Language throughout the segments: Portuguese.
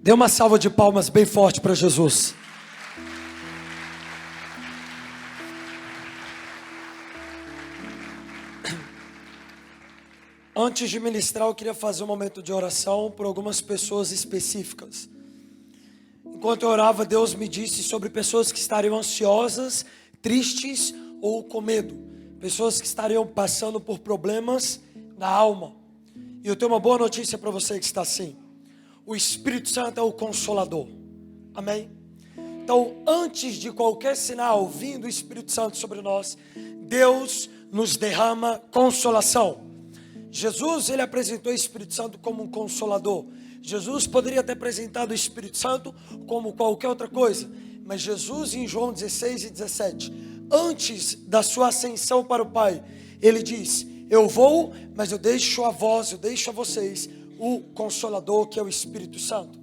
Dê uma salva de palmas bem forte para Jesus. Antes de ministrar, eu queria fazer um momento de oração por algumas pessoas específicas. Enquanto eu orava, Deus me disse sobre pessoas que estariam ansiosas, tristes ou com medo. Pessoas que estariam passando por problemas na alma. E eu tenho uma boa notícia para você que está assim. O Espírito Santo é o Consolador. Amém? Então, antes de qualquer sinal vindo do Espírito Santo sobre nós, Deus nos derrama consolação. Jesus, ele apresentou o Espírito Santo como um consolador. Jesus poderia ter apresentado o Espírito Santo como qualquer outra coisa. Mas Jesus, em João 16 e 17, antes da sua ascensão para o Pai, ele diz: eu vou, mas eu deixo a vós, eu deixo a vocês o Consolador, que é o Espírito Santo.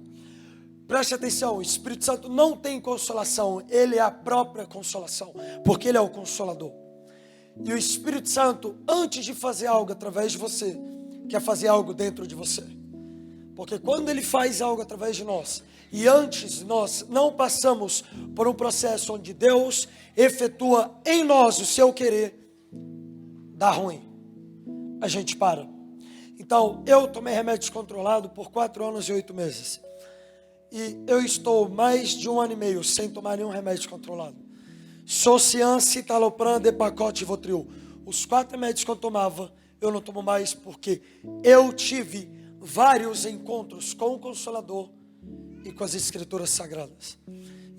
Preste atenção, o Espírito Santo não tem consolação, ele é a própria consolação, porque ele é o Consolador. E o Espírito Santo, antes de fazer algo através de você, quer fazer algo dentro de você. Porque quando ele faz algo através de nós, e antes nós não passamos por um processo onde Deus efetua em nós o seu querer, dá ruim. A gente para. Então, eu tomei remédio descontrolado por 4 anos e 8 meses. E eu estou mais de 1 ano e meio sem tomar nenhum remédio descontrolado. Socian, Citalopram, Depakote e Votril. Os 4 remédios que eu tomava, eu não tomo mais porque eu tive vários encontros com o Consolador e com as Escrituras Sagradas.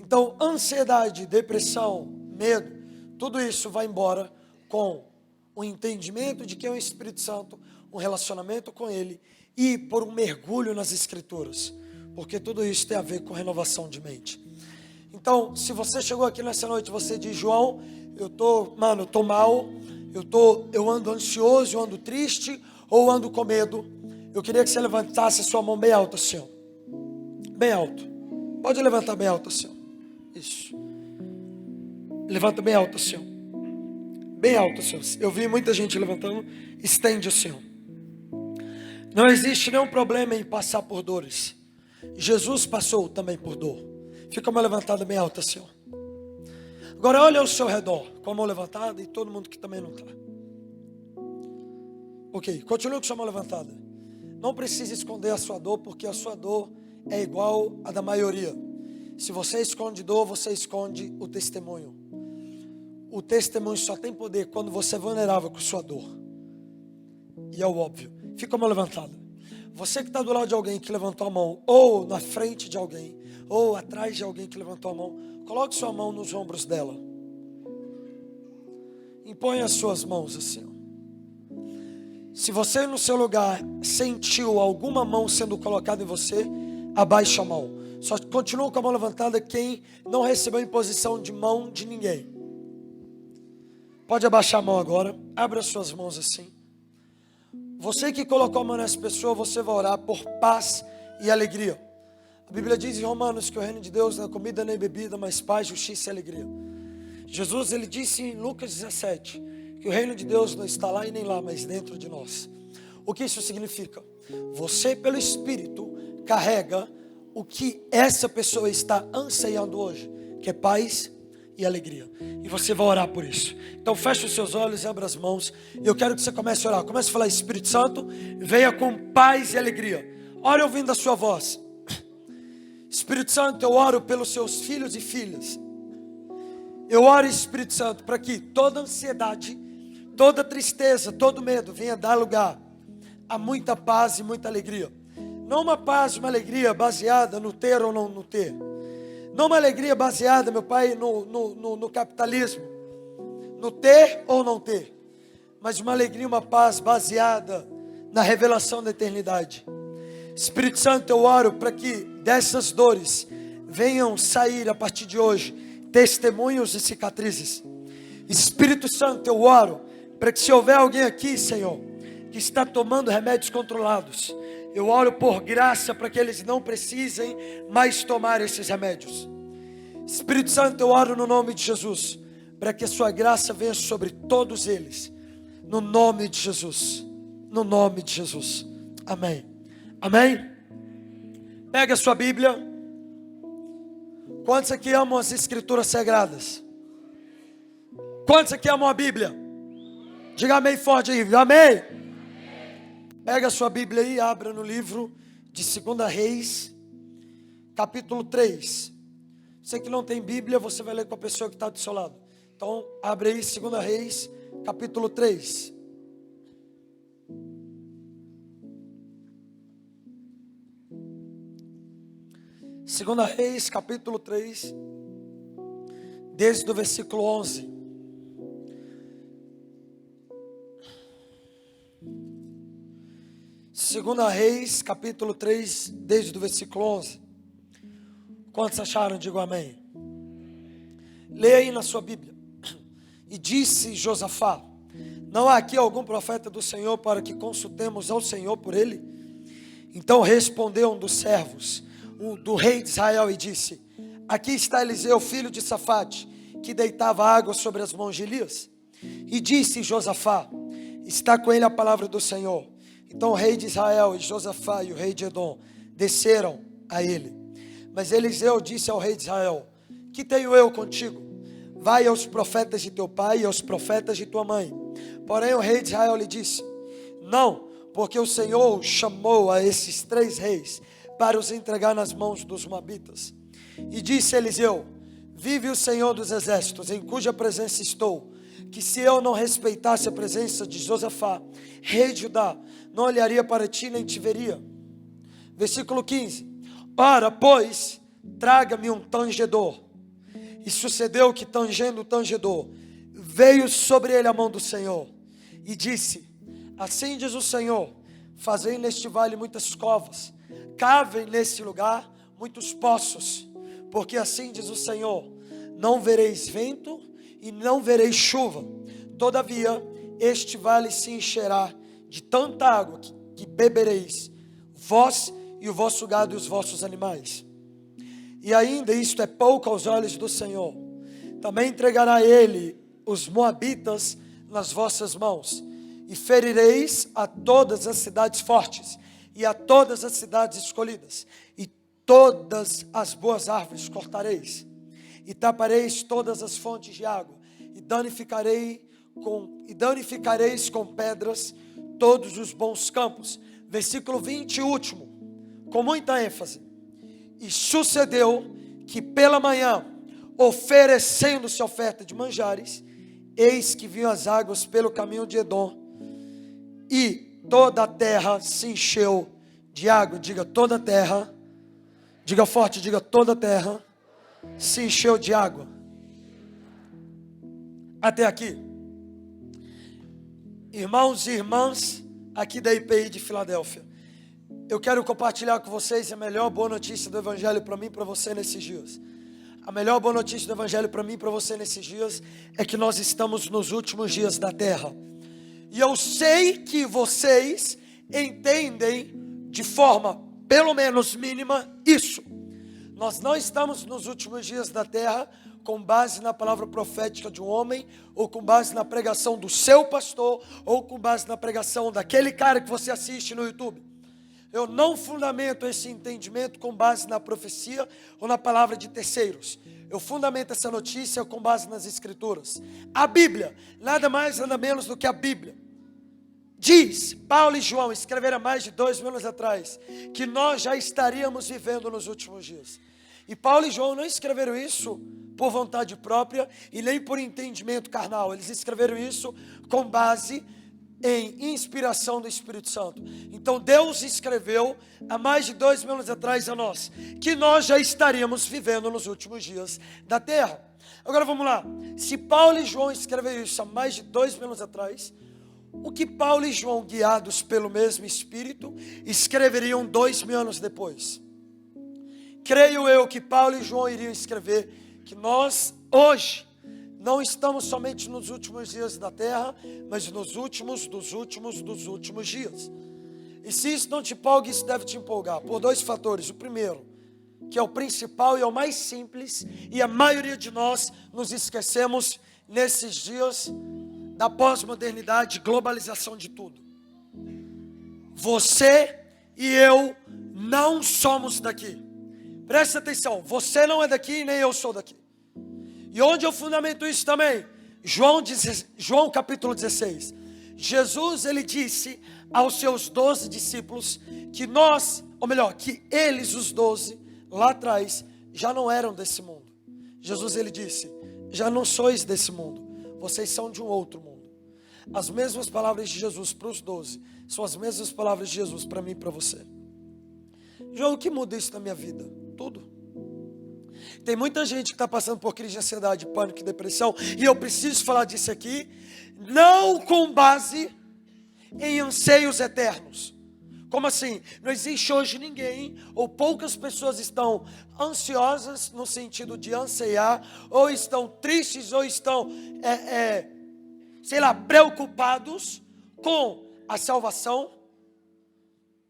Então, ansiedade, depressão, medo, tudo isso vai embora com o entendimento de que é o Espírito Santo, um relacionamento com Ele e por um mergulho nas Escrituras, porque tudo isso tem a ver com renovação de mente. Então, se você chegou aqui nessa noite, você diz: João, eu tô mal, eu ando ansioso, eu ando triste, ou ando com medo. Eu queria que você levantasse a sua mão bem alta assim, ó. Bem alto. Pode levantar bem alto assim, ó. Isso. Levanta bem alto assim, ó. Bem alto assim, ó. Eu vi muita gente levantando. Estende assim, ó. Não existe nenhum problema em passar por dores. Jesus passou também por dor. Fica uma levantada bem alta assim, ó. Agora olha ao seu redor, com a mão levantada e todo mundo que também não está. Ok, continue com a sua mão levantada. Não precisa esconder a sua dor, porque a sua dor é igual à da maioria. Se você esconde dor, você esconde o testemunho. O testemunho só tem poder quando você é vulnerável com sua dor. E é o óbvio. Fica a mão levantada. Você que está do lado de alguém que levantou a mão, ou na frente de alguém, ou atrás de alguém que levantou a mão, coloque sua mão nos ombros dela. Impõe as suas mãos assim, ó. Se você no seu lugar sentiu alguma mão sendo colocada em você, abaixe a mão. Só continua com a mão levantada quem não recebeu imposição de mão de ninguém. Pode abaixar a mão agora. Abra as suas mãos assim. Você que colocou a mão nessa pessoa, você vai orar por paz e alegria. A Bíblia diz em Romanos que o reino de Deus não é comida nem bebida, mas paz, justiça e alegria. Jesus, ele disse em Lucas 17, que o reino de Deus não está lá e nem lá, mas dentro de nós. O que isso significa? Você, pelo Espírito, carrega o que essa pessoa está anseiando hoje, que é paz e alegria. E você vai orar por isso. Então feche os seus olhos e abra as mãos. Eu quero que você comece a orar. Comece a falar: Espírito Santo, venha com paz e alegria. Ore ouvindo a sua voz. Espírito Santo, eu oro pelos seus filhos e filhas. Eu oro, Espírito Santo, para que toda ansiedade, toda tristeza, todo medo venha dar lugar a muita paz e muita alegria. Não uma paz e uma alegria baseada no ter ou não no ter. Não uma alegria baseada, meu Pai, no capitalismo, no ter ou não ter, mas uma alegria, uma paz baseada na revelação da eternidade. Espírito Santo, eu oro para que dessas dores venham sair a partir de hoje testemunhos e cicatrizes. Espírito Santo, eu oro para que se houver alguém aqui, Senhor, que está tomando remédios controlados, eu oro por graça para que eles não precisem mais tomar esses remédios. Espírito Santo, eu oro no nome de Jesus, para que a sua graça venha sobre todos eles, no nome de Jesus, no nome de Jesus, amém, amém. Pega a sua Bíblia. Quantos aqui amam as Escrituras Sagradas? Quantos aqui amam a Bíblia? Diga amém forte aí, amém. Pega a sua Bíblia aí e abra no livro de 2 Reis, capítulo 3. Você que não tem Bíblia, você vai ler com a pessoa que está do seu lado. Então, abre aí 2 Reis, capítulo 3. Segunda Reis, capítulo 3, desde o versículo 11. Segunda Reis, capítulo 3, desde o versículo 11. Quantos acharam? Digo amém. Leia aí na sua Bíblia. E disse Josafá: não há aqui algum profeta do Senhor para que consultemos ao Senhor por ele? Então respondeu um dos servos do rei de Israel e disse: aqui está Eliseu, filho de Safate, que deitava água sobre as mãos de Elias. E disse Josafá: está com ele a palavra do Senhor. Então o rei de Israel e Josafá e o rei de Edom desceram a ele. Mas Eliseu disse ao rei de Israel: que tenho eu contigo? Vai aos profetas de teu pai e aos profetas de tua mãe. Porém o rei de Israel lhe disse: não, porque o Senhor chamou a esses 3 reis para os entregar nas mãos dos moabitas. E disse Eliseu: vive o Senhor dos exércitos, em cuja presença estou, que se eu não respeitasse a presença de Josafá, rei de Judá, não olharia para ti nem te veria. Versículo 15. Ora, pois, traga-me um tangedor. E sucedeu que, tangendo o tangedor, veio sobre ele a mão do Senhor, e disse: assim diz o Senhor, fazei neste vale muitas covas, cavem neste lugar muitos poços, porque assim diz o Senhor, não vereis vento e não vereis chuva, todavia este vale se encherá de tanta água que bebereis, vós e o vosso gado e os vossos animais. E ainda isto é pouco aos olhos do Senhor, também entregará ele os moabitas nas vossas mãos, e ferireis a todas as cidades fortes, e a todas as cidades escolhidas, e todas as boas árvores cortareis, e tapareis todas as fontes de água, e danificareis com pedras todos os bons campos. Versículo 20 e último, com muita ênfase. E sucedeu que pela manhã, oferecendo-se oferta de manjares, eis que vinham as águas pelo caminho de Edom, e toda a terra se encheu de água. Diga toda a terra, diga forte, diga toda a terra se encheu de água. Até aqui. Irmãos e irmãs aqui da IPI de Filadélfia, eu quero compartilhar com vocês a melhor boa notícia do Evangelho para mim e para você nesses dias. A melhor boa notícia do Evangelho para mim e para você nesses dias é que nós estamos nos últimos dias da terra. E eu sei que vocês entendem de forma pelo menos mínima isso. Nós não estamos nos últimos dias da terra com base na palavra profética de um homem, ou com base na pregação do seu pastor, ou com base na pregação daquele cara que você assiste no YouTube. Eu não fundamento esse entendimento com base na profecia ou na palavra de terceiros. Eu fundamento essa notícia com base nas Escrituras. A Bíblia, nada mais, nada menos do que a Bíblia, diz, Paulo e João escreveram há mais de 2000 anos atrás, que nós já estaríamos vivendo nos últimos dias. E Paulo e João não escreveram isso por vontade própria e nem por entendimento carnal. Eles escreveram isso com base em inspiração do Espírito Santo. Então Deus escreveu há mais de 2000 anos atrás a nós, que nós já estaríamos vivendo nos últimos dias da terra. Agora vamos lá. Se Paulo e João escreveram isso há mais de 2000 anos atrás, o que Paulo e João, guiados pelo mesmo Espírito, escreveriam 2000 anos depois? Creio eu que Paulo e João iriam escrever que nós hoje não estamos somente nos últimos dias da terra, mas nos últimos dos últimos dias. E se isso não te empolga, isso deve te empolgar por 2 fatores. O primeiro, que é o principal e é o mais simples, e a maioria de nós nos esquecemos nesses dias da pós-modernidade, globalização de tudo. Você e eu não somos daqui. Presta atenção, você não é daqui, nem eu sou daqui. E onde eu fundamento isso também? João capítulo 16. Jesus, ele disse aos seus 12 discípulos que nós, ou melhor, que eles, os 12, lá atrás, já não eram desse mundo. Jesus, ele disse, já não sois desse mundo, vocês são de um outro mundo. As mesmas palavras de Jesus para os 12 são as mesmas palavras de Jesus para mim e para você. João, o que muda isso na minha vida? Tudo. Tem muita gente que está passando por crise de ansiedade, pânico e depressão, e eu preciso falar disso aqui, não com base em anseios eternos. Como assim? Não existe hoje ninguém, ou poucas pessoas estão ansiosas no sentido de anseiar, ou estão tristes, ou estão, preocupados com a salvação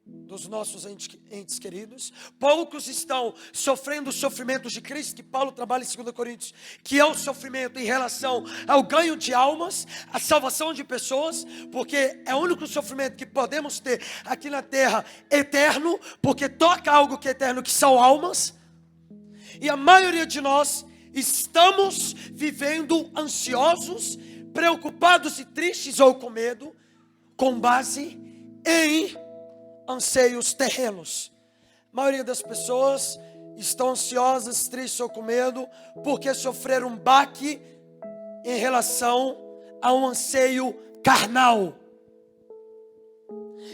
dos nossos entes queridos. Poucos estão sofrendo os sofrimentos de Cristo, que Paulo trabalha em 2 Coríntios, que é o sofrimento em relação ao ganho de almas, a salvação de pessoas, porque é o único sofrimento que podemos ter aqui na terra eterno, porque toca algo que é eterno, que são almas. E a maioria de nós estamos vivendo ansiosos, preocupados e tristes ou com medo, com base em anseios terrenos. A maioria das pessoas estão ansiosas, tristes ou com medo porque sofreram um baque em relação a um anseio carnal.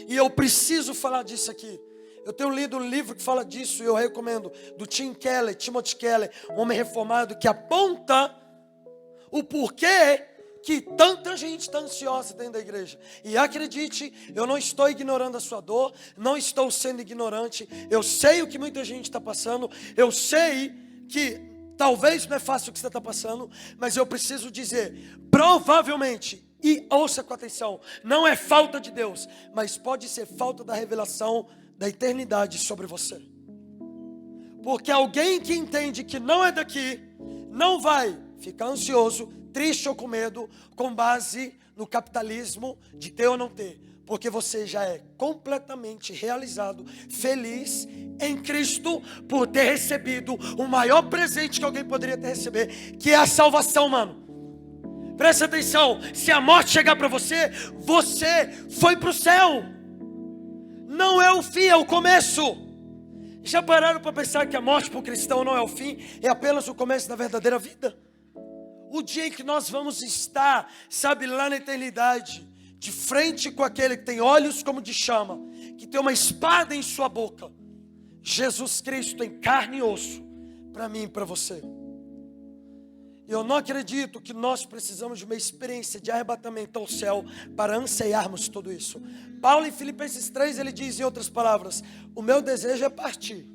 E eu preciso falar disso aqui. Eu tenho lido um livro que fala disso e eu recomendo, do Timothy Keller, um homem reformado, que aponta o porquê que tanta gente está ansiosa dentro da igreja. E acredite, eu não estou ignorando a sua dor, não estou sendo ignorante. Eu sei o que muita gente está passando, eu sei que talvez não é fácil o que você está passando, mas eu preciso dizer, provavelmente, e ouça com atenção, não é falta de Deus, mas pode ser falta da revelação da eternidade sobre você. Porque alguém que entende que não é daqui, não vai ficar ansioso, triste ou com medo, com base no capitalismo de ter ou não ter, porque você já é completamente realizado, feliz em Cristo, por ter recebido o maior presente que alguém poderia ter receber, que é a salvação, mano. Presta atenção, se a morte chegar para você, você foi para o céu. Não é o fim, é o começo. Já pararam para pensar que a morte para o cristão não é o fim, é apenas o começo da verdadeira vida? O dia em que nós vamos estar, sabe, lá na eternidade, de frente com aquele que tem olhos como de chama, que tem uma espada em sua boca, Jesus Cristo em carne e osso, para mim e para você. Eu não acredito que nós precisamos de uma experiência de arrebatamento ao céu para anseiarmos tudo isso. Paulo em Filipenses 3, ele diz em outras palavras, o meu desejo é partir,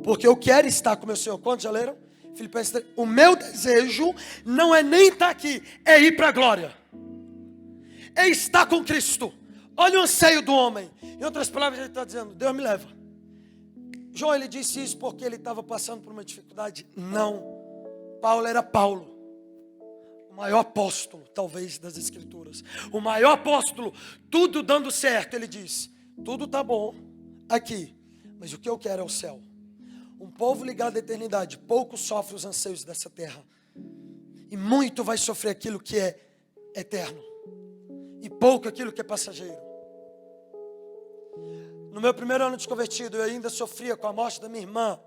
porque eu quero estar com meu Senhor. Quantos já leram? Filipenses 3, o meu desejo não é nem estar aqui, é ir para a glória, é estar com Cristo. Olha o anseio do homem. Em outras palavras, ele está dizendo, Deus me leva. João, ele disse isso porque ele estava passando por uma dificuldade? Não. Paulo era Paulo, o maior apóstolo, talvez, das Escrituras. O maior apóstolo, tudo dando certo. Ele diz, tudo está bom aqui, mas o que eu quero é o céu. Um povo ligado à eternidade, pouco sofre os anseios dessa terra, e muito vai sofrer aquilo que é eterno, e pouco aquilo que é passageiro. No meu primeiro ano de convertido, eu ainda sofria com a morte da minha irmã,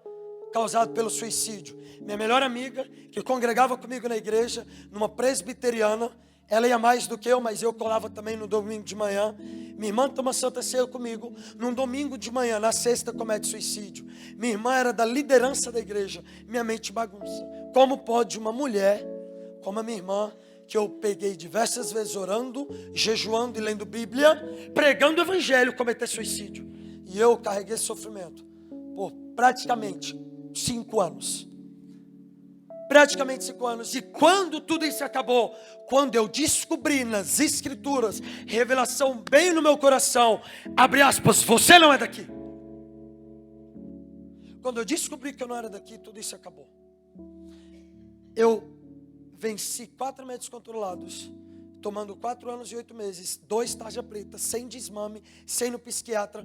causado pelo suicídio. Minha melhor amiga, que congregava comigo na igreja, numa presbiteriana, ela ia mais do que eu, mas eu colava também no domingo de manhã. Minha irmã toma Santa Ceia comigo, num domingo de manhã, na sexta comete suicídio. Minha irmã era da liderança da igreja, minha mente bagunça. Como pode uma mulher, como a minha irmã, que eu peguei diversas vezes orando, jejuando e lendo Bíblia, pregando o evangelho, cometer suicídio? E eu carreguei esse sofrimento por praticamente 5 anos. Praticamente 5 anos. E quando tudo isso acabou, quando eu descobri nas Escrituras, revelação bem no meu coração, abre aspas, você não é daqui. Quando eu descobri que eu não era daqui, tudo isso acabou. Eu venci 4 remédios controlados, tomando 4 anos e 8 meses, 2 tarja preta, sem desmame, sem ir no psiquiatra,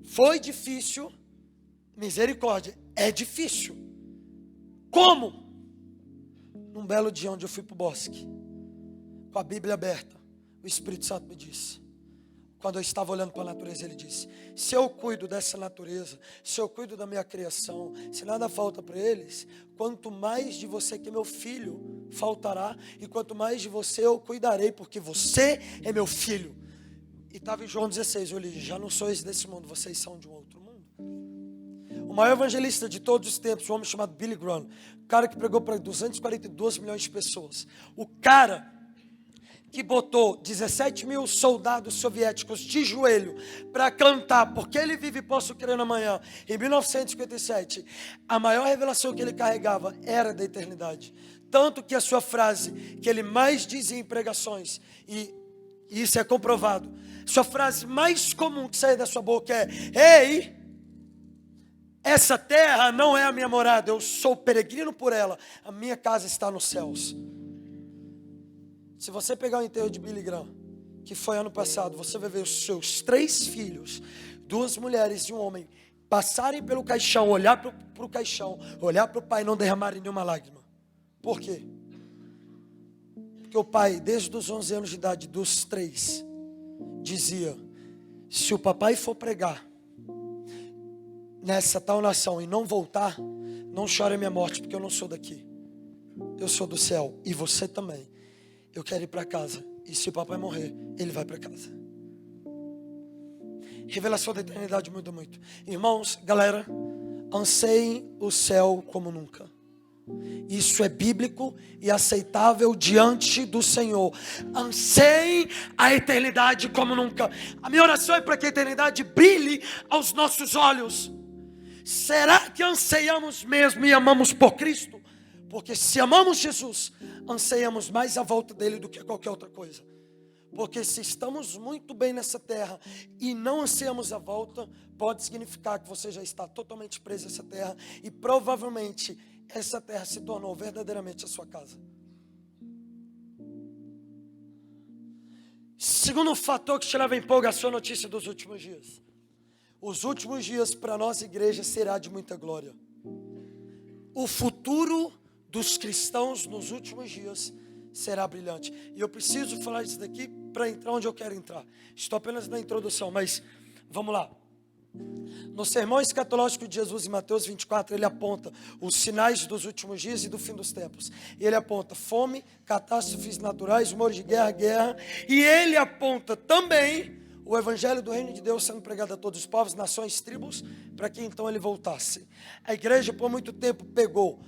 Foi difícil, misericórdia, é difícil. Como? Num belo dia onde eu fui para o bosque, com a Bíblia aberta, o Espírito Santo me disse, quando eu estava olhando para a natureza, ele disse: se eu cuido dessa natureza, se eu cuido da minha criação, se nada falta para eles, quanto mais de você que é meu filho faltará, e quanto mais de você eu cuidarei, porque você é meu filho. E estava em João 16, eu li: já não sois desse mundo, vocês são de um outro mundo. O maior evangelista de todos os tempos, um homem chamado Billy Graham, o cara que pregou para 242 milhões de pessoas, o cara que botou 17 mil soldados soviéticos de joelho para cantar Porque Ele Vive e Posso Crer na Manhã, em 1957, a maior revelação que ele carregava era da eternidade. Tanto que a sua frase, que ele mais dizia em pregações, e isso é comprovado, sua frase mais comum que sai da sua boca é: ei, essa terra não é a minha morada, eu sou peregrino por ela, a minha casa está nos céus. Se você pegar o enterro de Billy Graham, que foi ano passado, você vai ver os seus 3 filhos, 2 mulheres e um homem, passarem pelo caixão, olhar para o caixão, olhar para o pai e não derramarem nenhuma lágrima. Por quê? Porque o pai, desde os 11 anos de idade, dos 3, dizia: se o papai for pregar nessa tal nação e não voltar, não chore a minha morte, porque eu não sou daqui, eu sou do céu, e você também. Eu quero ir para casa. E se o papai morrer, ele vai para casa. Revelação da eternidade muda muito. Irmãos, galera, anseiem o céu como nunca. Isso é bíblico e aceitável diante do Senhor. Anseiem a eternidade como nunca. A minha oração é para que a eternidade brilhe aos nossos olhos. Será que anseiamos mesmo e amamos por Cristo? Porque se amamos Jesus, anseiamos mais a volta dele do que qualquer outra coisa. Porque se estamos muito bem nessa terra e não anseiamos a volta, pode significar que você já está totalmente preso a essa terra e provavelmente essa terra se tornou verdadeiramente a sua casa. Segundo fator que te leva em empolgação, a notícia dos últimos dias. Os últimos dias para nós, igreja, será de muita glória. O futuro dos cristãos nos últimos dias será brilhante. E eu preciso falar isso daqui para entrar onde eu quero entrar. Estou apenas na introdução, mas vamos lá. No sermão escatológico de Jesus em Mateus 24, ele aponta os sinais dos últimos dias e do fim dos tempos. E ele aponta fome, catástrofes naturais, rumores de guerra. E ele aponta também o evangelho do reino de Deus sendo pregado a todos os povos, nações, tribos, para que então ele voltasse. A igreja por muito tempo pegou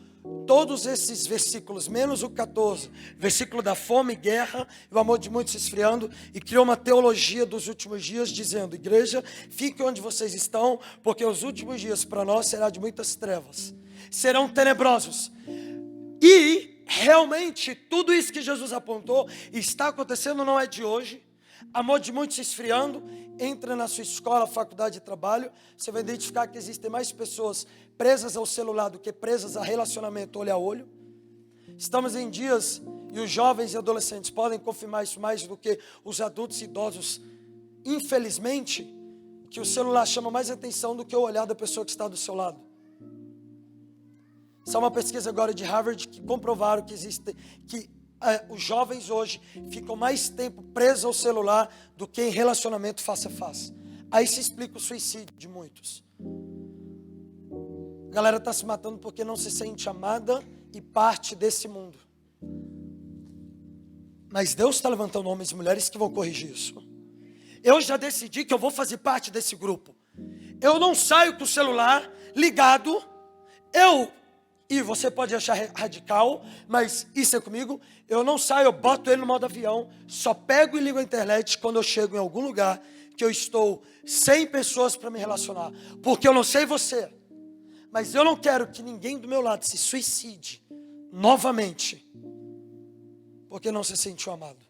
todos esses versículos, menos o 14, versículo da fome, guerra, e o amor de muitos se esfriando, e criou uma teologia dos últimos dias, dizendo: igreja, fique onde vocês estão, porque os últimos dias para nós será de muitas trevas, serão tenebrosos. E realmente tudo isso que Jesus apontou está acontecendo, não é de hoje. Amor de muitos se esfriando. Entra na sua escola, faculdade e trabalho, você vai identificar que existem mais pessoas presas ao celular do que presas a relacionamento olho a olho. Estamos em dias, e os jovens e adolescentes podem confirmar isso mais do que os adultos e idosos, infelizmente, que o celular chama mais atenção do que o olhar da pessoa que está do seu lado. Essa é uma pesquisa agora de Harvard que comprovaram que os jovens hoje ficam mais tempo presos ao celular do que em relacionamento face a face. Aí se explica o suicídio de muitos. A galera está se matando porque não se sente amada e parte desse mundo. Mas Deus está levantando homens e mulheres que vão corrigir isso. Eu já decidi que eu vou fazer parte desse grupo. Eu não saio com o celular ligado. E você pode achar radical, mas isso é comigo. Eu não saio, eu boto ele no modo avião, só pego e ligo a internet quando eu chego em algum lugar que eu estou sem pessoas para me relacionar. Porque eu não sei você, mas eu não quero que ninguém do meu lado se suicide novamente, porque não se sentiu amado.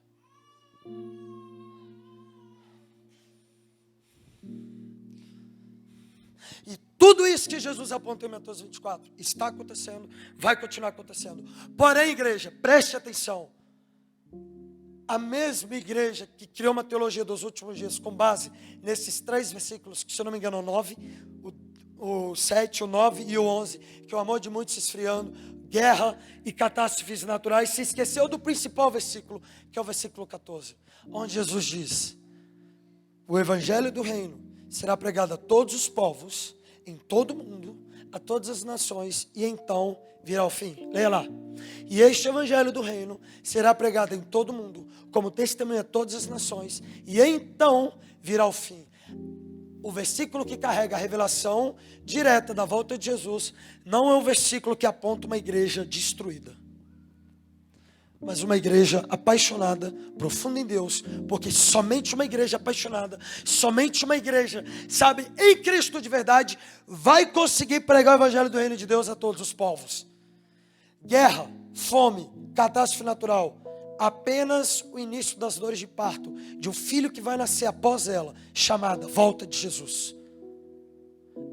E tudo isso que Jesus apontou em Mateus 24 está acontecendo, vai continuar acontecendo. Porém, igreja, preste atenção. A mesma igreja que criou uma teologia dos últimos dias com base nesses 3 versículos, que se eu não me engano, o 9, o 7, o 9 e o 11, que o amor de muitos se esfriando, guerra e catástrofes naturais, se esqueceu do principal versículo, que é o versículo 14, onde Jesus diz: o evangelho do reino será pregado a todos os povos, em todo o mundo, a todas as nações, e então virá o fim. Leia lá. E este evangelho do reino será pregado em todo o mundo, como testemunha a todas as nações, e então virá o fim. O versículo que carrega a revelação direta da volta de Jesus não é um versículo que aponta uma igreja destruída, mas uma igreja apaixonada, profunda em Deus, porque somente uma igreja apaixonada, somente uma igreja, sabe, em Cristo de verdade, vai conseguir pregar o evangelho do reino de Deus a todos os povos. Guerra, fome, catástrofe natural, apenas o início das dores de parto de um filho que vai nascer após ela, chamada volta de Jesus.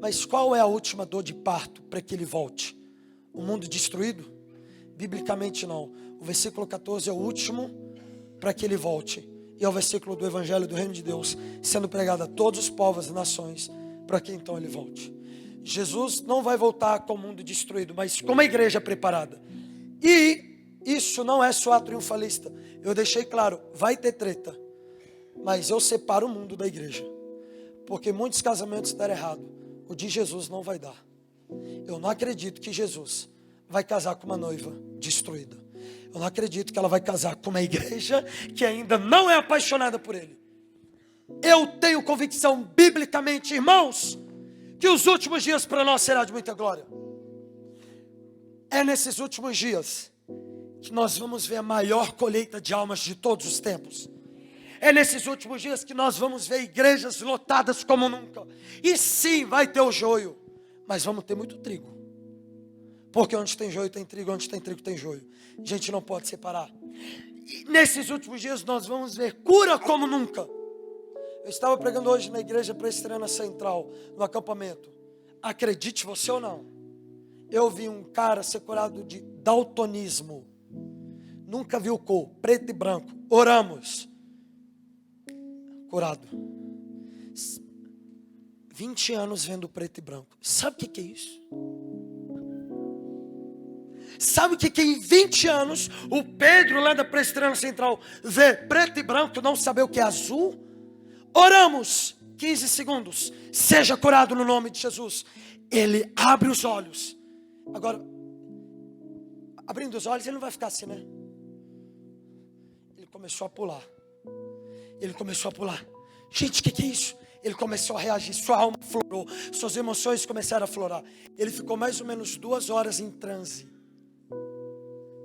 Mas qual é a última dor de parto para que ele volte? O mundo destruído? Biblicamente não. O versículo 14 é o último para que ele volte, e é o versículo do evangelho do reino de Deus sendo pregado a todos os povos e nações, para que então ele volte. Jesus não vai voltar com o mundo destruído, mas com uma igreja preparada. E isso não é só triunfalista. Eu deixei claro, vai ter treta, mas eu separo o mundo da igreja, porque muitos casamentos deram errado. O de Jesus não vai dar. Eu não acredito que Jesus vai casar com uma noiva destruída. Eu não acredito que ela vai casar com uma igreja que ainda não é apaixonada por ele. Eu tenho convicção biblicamente, irmãos, que os últimos dias para nós será de muita glória. É nesses últimos dias que nós vamos ver a maior colheita de almas de todos os tempos. É nesses últimos dias que nós vamos ver igrejas lotadas como nunca. E sim, vai ter o joio, mas vamos ter muito trigo. Porque onde tem joio tem trigo, onde tem trigo tem joio. A gente não pode separar. E nesses últimos dias nós vamos ver cura como nunca. Eu estava pregando hoje na igreja presbiteriana central, no acampamento. Acredite você ou não, eu vi um cara ser curado de daltonismo. Nunca viu cor, preto e branco. Oramos. Curado. 20 anos vendo preto e branco. Sabe o que é isso? Sabe o que é em 20 anos o Pedro lá da presbiteriana central vê preto e branco, não saber o que é azul? Oramos, 15 segundos, seja curado no nome de Jesus. Ele abre os olhos. Agora, abrindo os olhos, ele não vai ficar assim, né? Ele começou a pular. Gente, o que é isso? Ele começou a reagir, sua alma florou, suas emoções começaram a florar. Ele ficou mais ou menos 2 horas em transe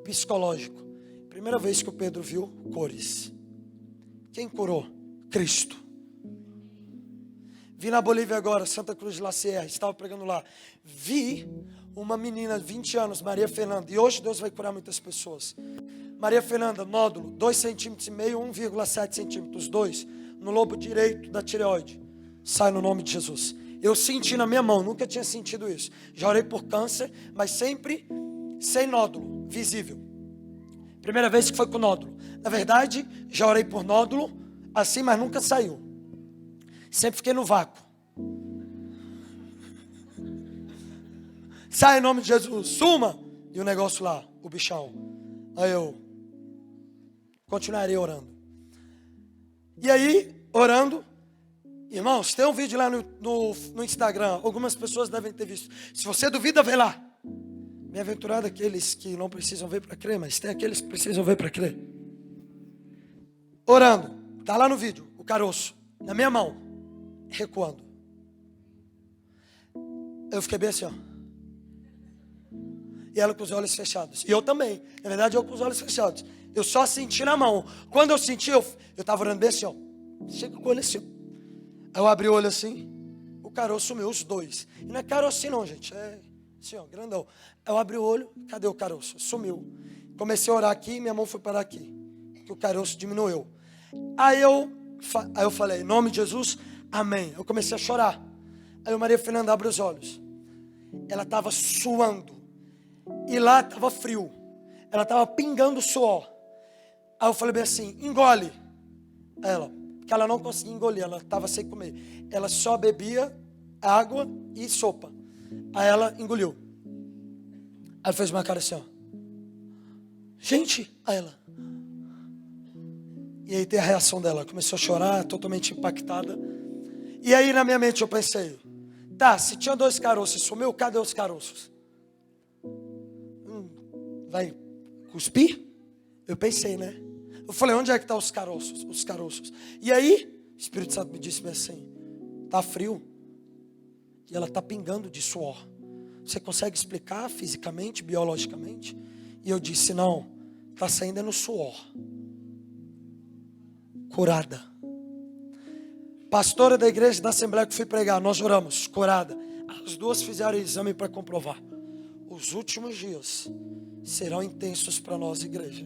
psicológico. Primeira vez que o Pedro viu cores. Quem curou? Cristo. Vi na Bolívia agora, Santa Cruz de la Sierra, estava pregando lá. Vi uma menina de 20 anos, Maria Fernanda, e hoje Deus vai curar muitas pessoas. Maria Fernanda, nódulo, 2,5 cm, 1,7 centímetros, 2, no lobo direito da tireoide. Sai no nome de Jesus. Eu senti na minha mão, nunca tinha sentido isso. Já orei por câncer, mas sempre sem nódulo, visível. Primeira vez que foi com nódulo. Na verdade, já orei por nódulo, assim, mas nunca saiu. Sempre fiquei no vácuo. Sai em nome de Jesus, suma. E o negócio lá, o bichão. Aí eu continuarei orando. E aí, orando, irmãos, tem um vídeo lá no Instagram. Algumas pessoas devem ter visto. Se você duvida, vê lá. Bem-aventurado aqueles que não precisam ver para crer, mas tem aqueles que precisam ver para crer. Orando, está lá no vídeo, o caroço, na minha mão, recuando. Eu fiquei bem assim, ó. E ela com os olhos fechados. E eu também, na verdade eu com os olhos fechados. Eu só senti na mão. Quando eu senti, eu estava orando bem assim, ó. Chega com o olho assim, ó. Aí eu abri o olho assim, o caroço sumiu, os dois. E não é caroço assim não, gente, é assim, ó, grandão. Eu abri o olho, cadê o caroço? Sumiu. Comecei a orar aqui, minha mão foi parar aqui. Que o caroço diminuiu. Aí eu falei, em nome de Jesus, amém. Eu comecei a chorar. Aí Maria Fernanda abre os olhos. Ela estava suando. E lá estava frio. Ela estava pingando suor. Aí eu falei bem assim, engole. Ela, porque ela não conseguia engolir, ela estava sem comer. Ela só bebia água e sopa. Aí ela engoliu. Aí ela fez uma cara assim, ó. Gente, aí ela. E aí tem a reação dela, começou a chorar, totalmente impactada. E aí na minha mente eu pensei, tá, se tinha 2 caroços, sumiu, cadê os caroços? Vai cuspir? Eu pensei, né? Eu falei, onde é que estão os caroços? Os caroços. E aí, o Espírito Santo me disse assim, tá frio. E ela tá pingando de suor. Você consegue explicar fisicamente, biologicamente? E eu disse, não, tá saindo no suor. Curada. Pastora da igreja da Assembleia que fui pregar, nós oramos, curada. As 2 fizeram exame para comprovar. Os últimos dias serão intensos para nós, igreja.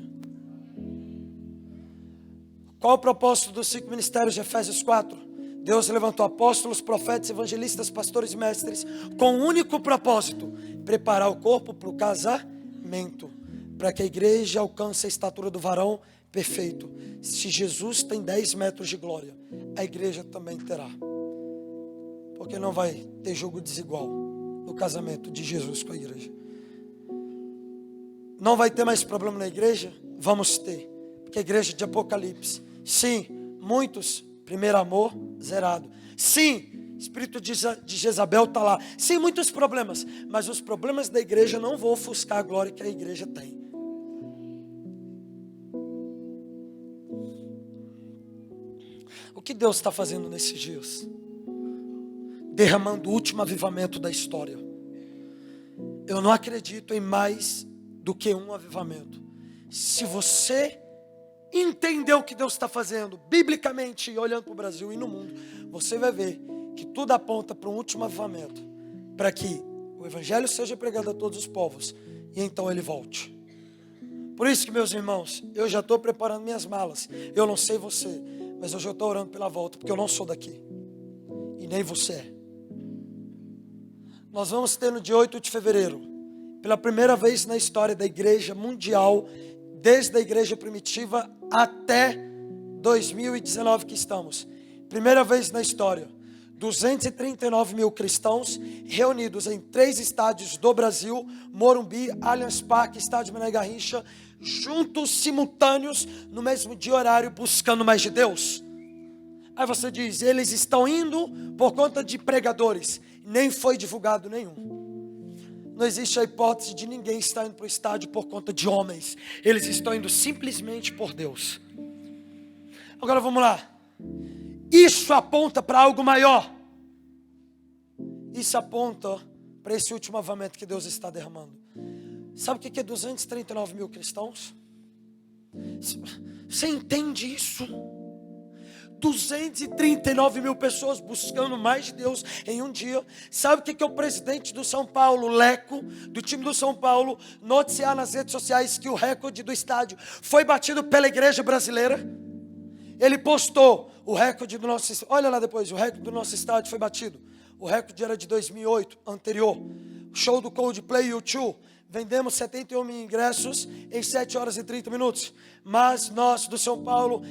Qual o propósito dos 5 ministérios de Efésios 4? Deus levantou apóstolos, profetas, evangelistas, pastores e mestres com um único propósito: preparar o corpo para o casamento, para que a igreja alcance a estatura do varão perfeito. Se Jesus tem 10 metros de glória, a igreja também terá. Porque não vai ter jogo desigual no casamento de Jesus com a igreja. Não vai ter mais problema na igreja? Vamos ter. Porque a igreja de Apocalipse, sim, muitos, primeiro amor, zerado. Sim, espírito de Jezabel está lá. Sim, muitos problemas. Mas os problemas da igreja não vão ofuscar a glória que a igreja tem. O que Deus está fazendo nesses dias? Derramando o último avivamento da história. Eu não acredito em mais do que um avivamento. Se você entender o que Deus está fazendo, biblicamente, olhando para o Brasil e no mundo, você vai ver que tudo aponta para um último avivamento, para que o evangelho seja pregado a todos os povos, e então ele volte. Por isso que, meus irmãos, eu já estou preparando minhas malas. Eu não sei você, mas eu já estou orando pela volta, porque eu não sou daqui, e nem você é. Nós vamos ter no dia 8 de fevereiro, pela primeira vez na história da igreja mundial, desde a igreja primitiva até 2019 que estamos. Primeira vez na história, 239 mil cristãos reunidos em 3 estádios do Brasil, Morumbi, Allianz Parque, Estádio Mané Garrincha, juntos, simultâneos, no mesmo dia e horário, buscando mais de Deus. Aí você diz, eles estão indo por conta de pregadores. Nem foi divulgado nenhum. Não existe a hipótese de ninguém estar indo para o estádio por conta de homens. Eles estão indo simplesmente por Deus. Agora vamos lá. Isso aponta para algo maior. Isso aponta para esse último avivamento que Deus está derramando. Sabe o que é 239 mil cristãos? Você entende isso? 239 mil pessoas buscando mais de Deus em um dia. Sabe o que é o presidente do São Paulo, Leco, do time do São Paulo, noticiar nas redes sociais que o recorde do estádio foi batido pela igreja brasileira? Ele postou o recorde do nosso, olha lá depois, o recorde do nosso estádio foi batido. O recorde era de 2008, anterior. Show do Coldplay U2. Vendemos 71 mil ingressos em 7 horas e 30 minutos. Mas nós do São Paulo,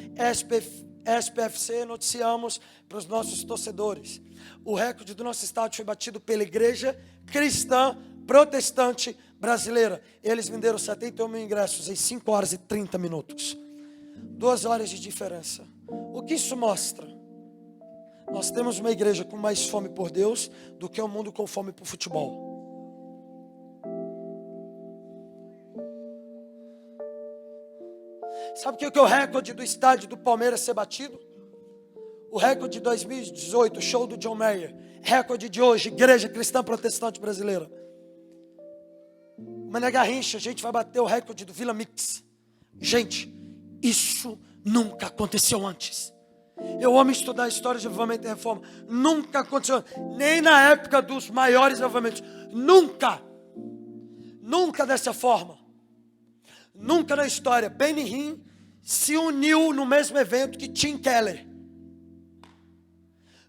SPFC, noticiamos para os nossos torcedores. O recorde do nosso estádio foi batido pela igreja cristã protestante brasileira. Eles venderam 71 mil ingressos em 5 horas e 30 minutos. 2 horas de diferença. O que isso mostra? Nós temos uma igreja com mais fome por Deus do que um mundo com fome por futebol. Sabe o que é o recorde do estádio do Palmeiras ser batido? O recorde de 2018, show do John Mayer. Recorde de hoje, Igreja Cristã Protestante Brasileira. Mané Garrincha, a gente vai bater o recorde do Vila Mix. Gente, isso nunca aconteceu antes. Eu amo estudar a história de avivamento e reforma. Nunca aconteceu, nem na época dos maiores avivamentos. Nunca. Nunca dessa forma. Nunca na história. Benny Hinn se uniu no mesmo evento que Tim Keller.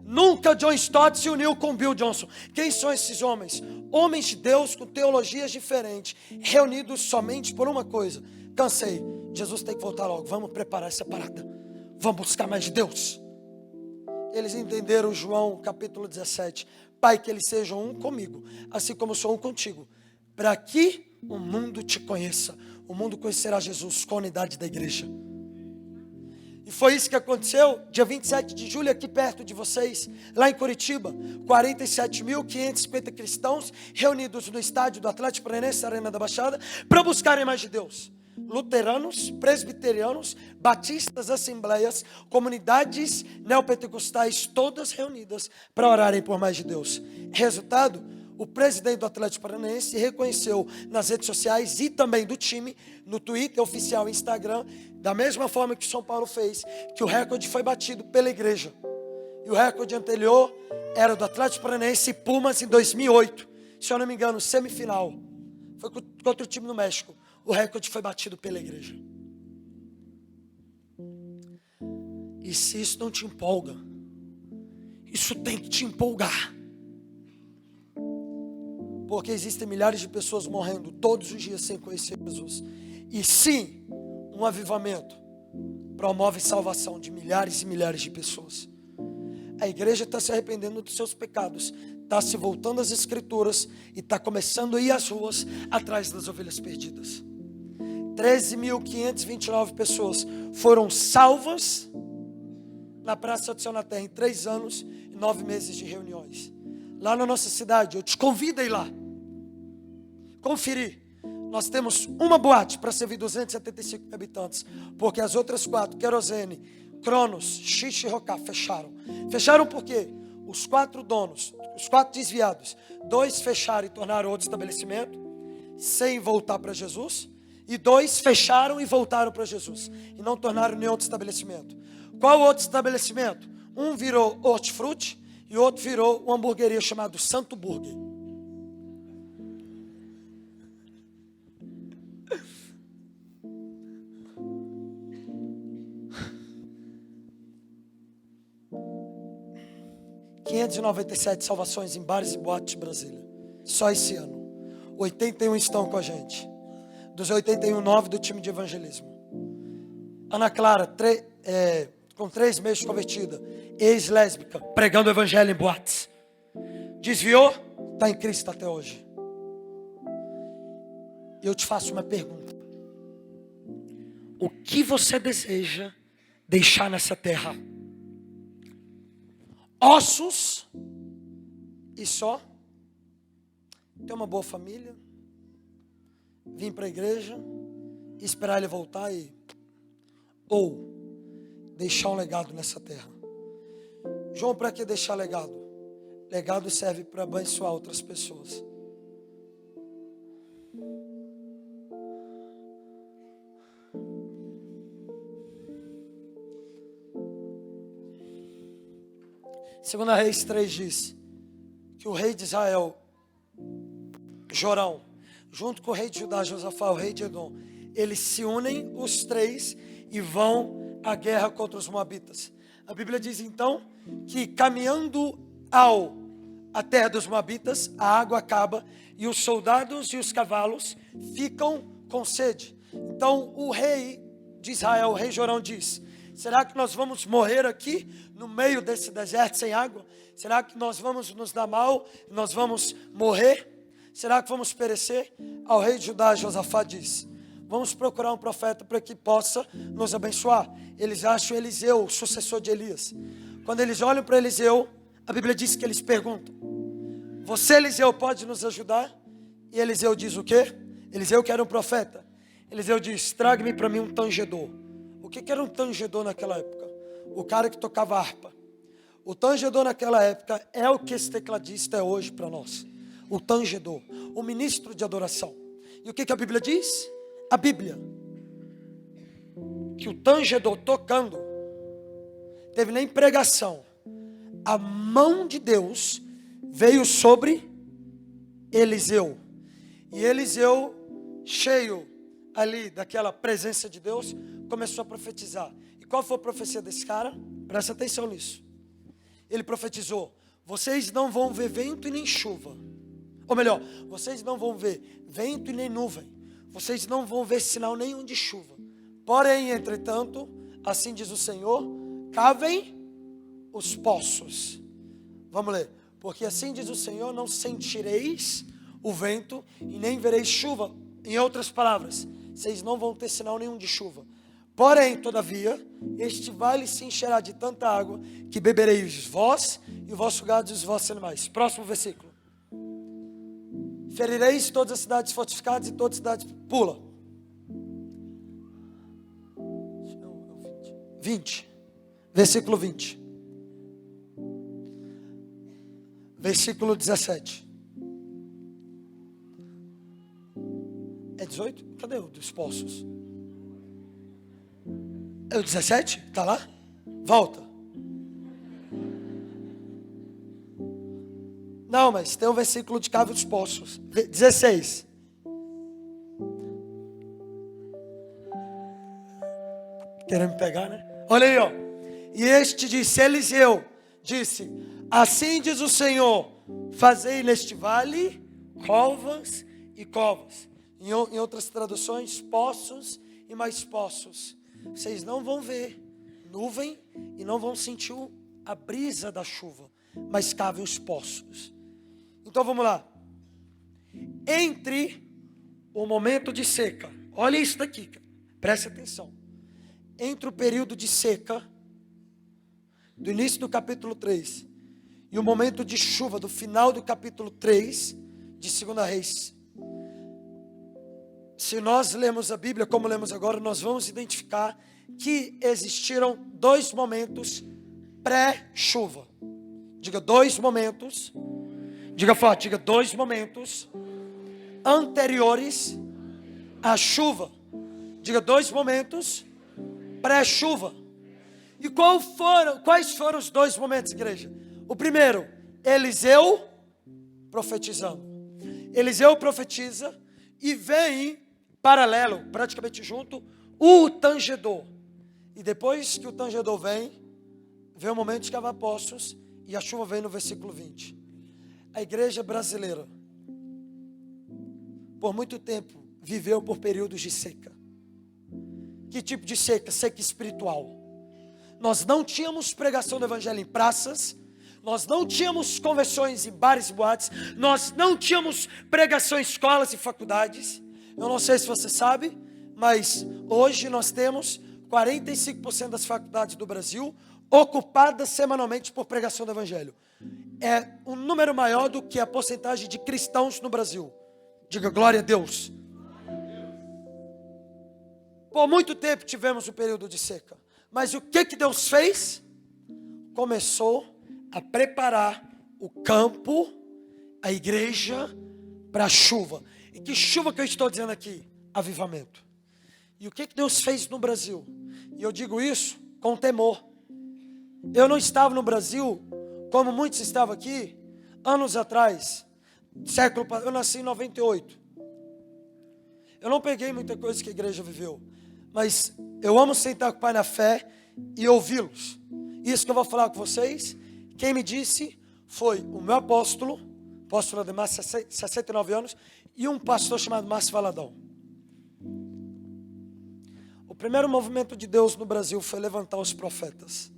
Nunca John Stott se uniu com Bill Johnson. Quem são esses homens? Homens de Deus com teologias diferentes, reunidos somente por uma coisa. Cansei, Jesus tem que voltar logo, vamos preparar essa parada, vamos buscar mais de Deus. Eles entenderam João capítulo 17. Pai, que eles sejam um comigo, assim como eu sou um contigo, para que o mundo te conheça. O mundo conhecerá Jesus com a unidade da igreja. E foi isso que aconteceu, dia 27 de julho, aqui perto de vocês, lá em Curitiba. 47.550 cristãos reunidos no estádio do Atlético Paranaense, Arena da Baixada, para buscarem mais de Deus. Luteranos, presbiterianos, batistas, assembleias, comunidades neopentecostais, todas reunidas para orarem por mais de Deus. Resultado, o presidente do Atlético Paranaense reconheceu nas redes sociais e também do time, no Twitter oficial e Instagram, da mesma forma que São Paulo fez, que o recorde foi batido pela igreja. E o recorde anterior era do Atlético Paranaense e Pumas em 2008. Se eu não me engano, semifinal. Foi contra o time do México. O recorde foi batido pela igreja. E se isso não te empolga, isso tem que te empolgar. Porque existem milhares de pessoas morrendo todos os dias sem conhecer Jesus. E sim, um avivamento promove salvação de milhares e milhares de pessoas. A igreja está se arrependendo dos seus pecados, está se voltando às escrituras e está começando a ir às ruas atrás das ovelhas perdidas. 13.529 pessoas foram salvas na Praça do Céu na Terra em 3 anos e 9 meses de reuniões. Lá na nossa cidade, eu te convido a ir lá conferir. Nós temos uma boate para servir 275 habitantes, porque as outras 4, Querosene, Cronos, Xixi e Rocá, fecharam. Fecharam por quê? Os 4 donos, os 4 desviados, 2 fecharam e tornaram outro estabelecimento, sem voltar para Jesus, e 2 fecharam e voltaram para Jesus, e não tornaram nenhum outro estabelecimento. Qual outro estabelecimento? Um virou hortifruti, e outro virou uma hamburgueria chamada Santo Burger. ...597 salvações em bares e boates de Brasília. Só esse ano. 81 estão com a gente. Dos 81, 9 do time de evangelismo. Ana Clara, com 3 meses convertida, ex-lésbica, pregando o evangelho em boates. Desviou, está em Cristo até hoje. E eu te faço uma pergunta. O que você deseja deixar nessa terra? Ossos e só? Ter uma boa família? Vir para a igreja? Esperar ele voltar e... Ou deixar um legado nessa terra? João, para que deixar legado? Legado serve para abençoar outras pessoas. Segunda Reis 3 diz que o rei de Israel, Jorão, junto com o rei de Judá, Josafá, o rei de Edom, eles se unem os 3 e vão à guerra contra os moabitas. A Bíblia diz então que caminhando à terra dos moabitas, a água acaba e os soldados e os cavalos ficam com sede. Então o rei de Israel, o rei Jorão diz: será que nós vamos morrer aqui no meio desse deserto sem água? Será que nós vamos nos dar mal? Nós vamos morrer? Será que vamos perecer? Ao rei de Judá, Josafá diz: vamos procurar um profeta para que possa nos abençoar. Eles acham Eliseu, o sucessor de Elias. Quando eles olham para Eliseu, a Bíblia diz que eles perguntam: você, Eliseu, pode nos ajudar? E Eliseu diz o quê? Eliseu que era um profeta. Eliseu diz: traga-me para mim um tangedor. O que era um tangedor naquela época? O cara que tocava harpa. O tangedor naquela época é o que esse tecladista é hoje para nós. O tangedor, o ministro de adoração. E o que a Bíblia diz? A Bíblia, que o tangedor tocando, teve nem pregação. A mão de Deus veio sobre Eliseu. E Eliseu, cheio ali daquela presença de Deus, começou a profetizar. E qual foi a profecia desse cara? Presta atenção nisso. ele profetizou: vocês não vão ver vento e nem chuva. Ou melhor, vocês não vão ver vento e nem nuvem. Vocês não vão ver sinal nenhum de chuva. Porém, entretanto, assim diz o Senhor, cavem os poços. Vamos ler. Porque assim diz o Senhor, não sentireis o vento e nem vereis chuva. Em outras palavras, vocês não vão ter sinal nenhum de chuva. Porém, todavia, este vale se encherá de tanta água que bebereis vós e o vosso gado e os vossos animais. Próximo versículo. Ferireis todas as cidades fortificadas e todas as cidades... Pula. 20. Versículo 20. Versículo 17. É 18? Cadê o dos poços? É o 17? Está lá? Volta. Não, mas tem um versículo de cave dos poços. 16. Querendo me pegar, né? Olha aí, ó. E este disse, Eliseu, disse: assim diz o Senhor, fazei neste vale covas e covas. Em outras traduções, poços e mais poços. Vocês não vão ver nuvem e não vão sentir a brisa da chuva, mas cavem os poços. Então vamos lá. Entre o momento de seca, olha isso daqui, preste atenção. Entre o período de seca, do início do capítulo 3, e o momento de chuva do final do capítulo 3 de 2 Reis. Se nós lemos a Bíblia como lemos agora, nós vamos identificar que existiram dois momentos pré-chuva. Diga dois momentos. Diga forte, diga dois momentos anteriores à chuva. Diga dois momentos pré-chuva. E quais foram os dois momentos, igreja? O primeiro, Eliseu profetizando. Eliseu profetiza e vem paralelo, praticamente junto, o tangedor. E depois que o tangedor vem o momento de cavar poços e a chuva vem no versículo 20. A igreja brasileira, por muito tempo, viveu por períodos de seca. Que tipo de seca? Seca espiritual. Nós não tínhamos pregação do evangelho em praças, nós não tínhamos conversões em bares e boates, nós não tínhamos pregação em escolas e faculdades. Eu não sei se você sabe, mas hoje nós temos 45% das faculdades do Brasil ocupadas semanalmente por pregação do evangelho. É um número maior do que a porcentagem de cristãos no Brasil. Diga glória a Deus. Por muito tempo tivemos um período de seca. Mas o que Deus fez? Começou a preparar o campo, a igreja, para a chuva. E que chuva que eu estou dizendo aqui? Avivamento. E o que Deus fez no Brasil? E eu digo isso com temor. Eu não estava no Brasil como muitos estavam aqui anos atrás. Eu nasci em 98. Eu não peguei muita coisa que a igreja viveu, mas eu amo sentar com o Pai na fé e ouvi-los. Isso que eu vou falar com vocês, quem me disse foi o meu apóstolo Ademar, 69 anos, e um pastor chamado Márcio Valadão. O primeiro movimento de Deus no Brasil foi levantar os profetas.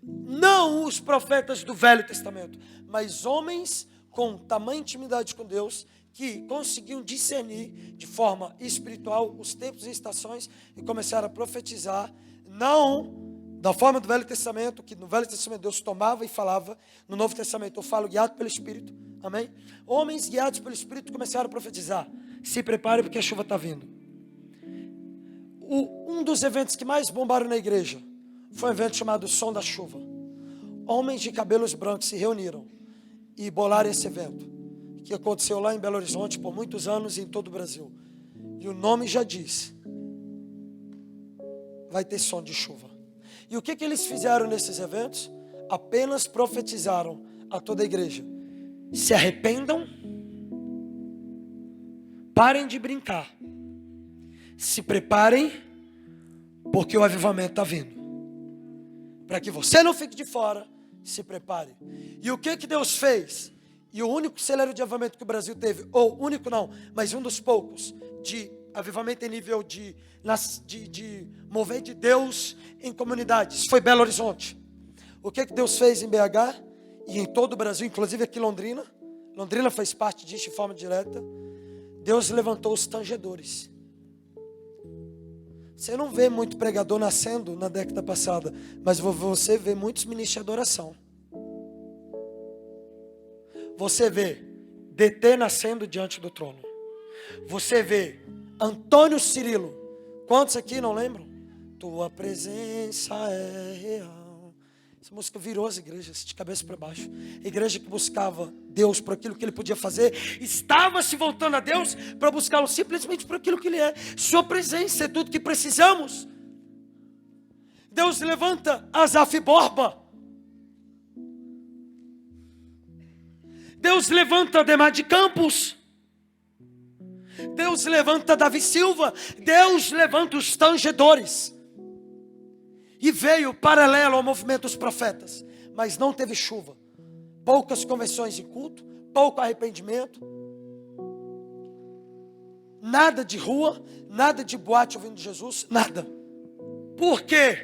Não os profetas do Velho Testamento, mas homens com tamanha intimidade com Deus, que conseguiam discernir de forma espiritual os tempos e estações e começaram a profetizar, não da forma do Velho Testamento, que no Velho Testamento Deus tomava e falava, no Novo Testamento eu falo guiado pelo Espírito, amém? Homens guiados pelo Espírito começaram a profetizar, se prepare porque a chuva está vindo. Um dos eventos que mais bombaram na igreja foi um evento chamado Som da Chuva. Homens de cabelos brancos se reuniram e bolaram esse evento, que aconteceu lá em Belo Horizonte por muitos anos e em todo o Brasil. E o nome já diz, vai ter som de chuva. E o que eles fizeram nesses eventos? Apenas profetizaram a toda a igreja: se arrependam, parem de brincar, se preparem, porque o avivamento está vindo. Para que você não fique de fora, se prepare. E o que Deus fez? E o único celeiro de avivamento que o Brasil teve, ou único não, mas um dos poucos, de avivamento em nível de mover de Deus em comunidades, foi Belo Horizonte. O que Deus fez em BH e em todo o Brasil, inclusive aqui em Londrina? Londrina fez parte disso de forma direta. Deus levantou os tangedores. Você não vê muito pregador nascendo na década passada, mas você vê muitos ministros de adoração. Você vê DT nascendo diante do trono. Você vê Antônio Cirilo. Quantos aqui não lembram? Tua presença é real. Essa música virou as igrejas de cabeça para baixo. A igreja que buscava Deus por aquilo que Ele podia fazer, estava se voltando a Deus para buscá-lo simplesmente por aquilo que Ele é. Sua presença é tudo que precisamos. Deus levanta Asaf Borba. Deus levanta Ademar de Campos. Deus levanta Davi Silva. Deus levanta os tangedores. E veio paralelo ao movimento dos profetas. Mas não teve chuva. Poucas conversões em culto. Pouco arrependimento. Nada de rua. Nada de boate ouvindo Jesus. Nada. Por quê?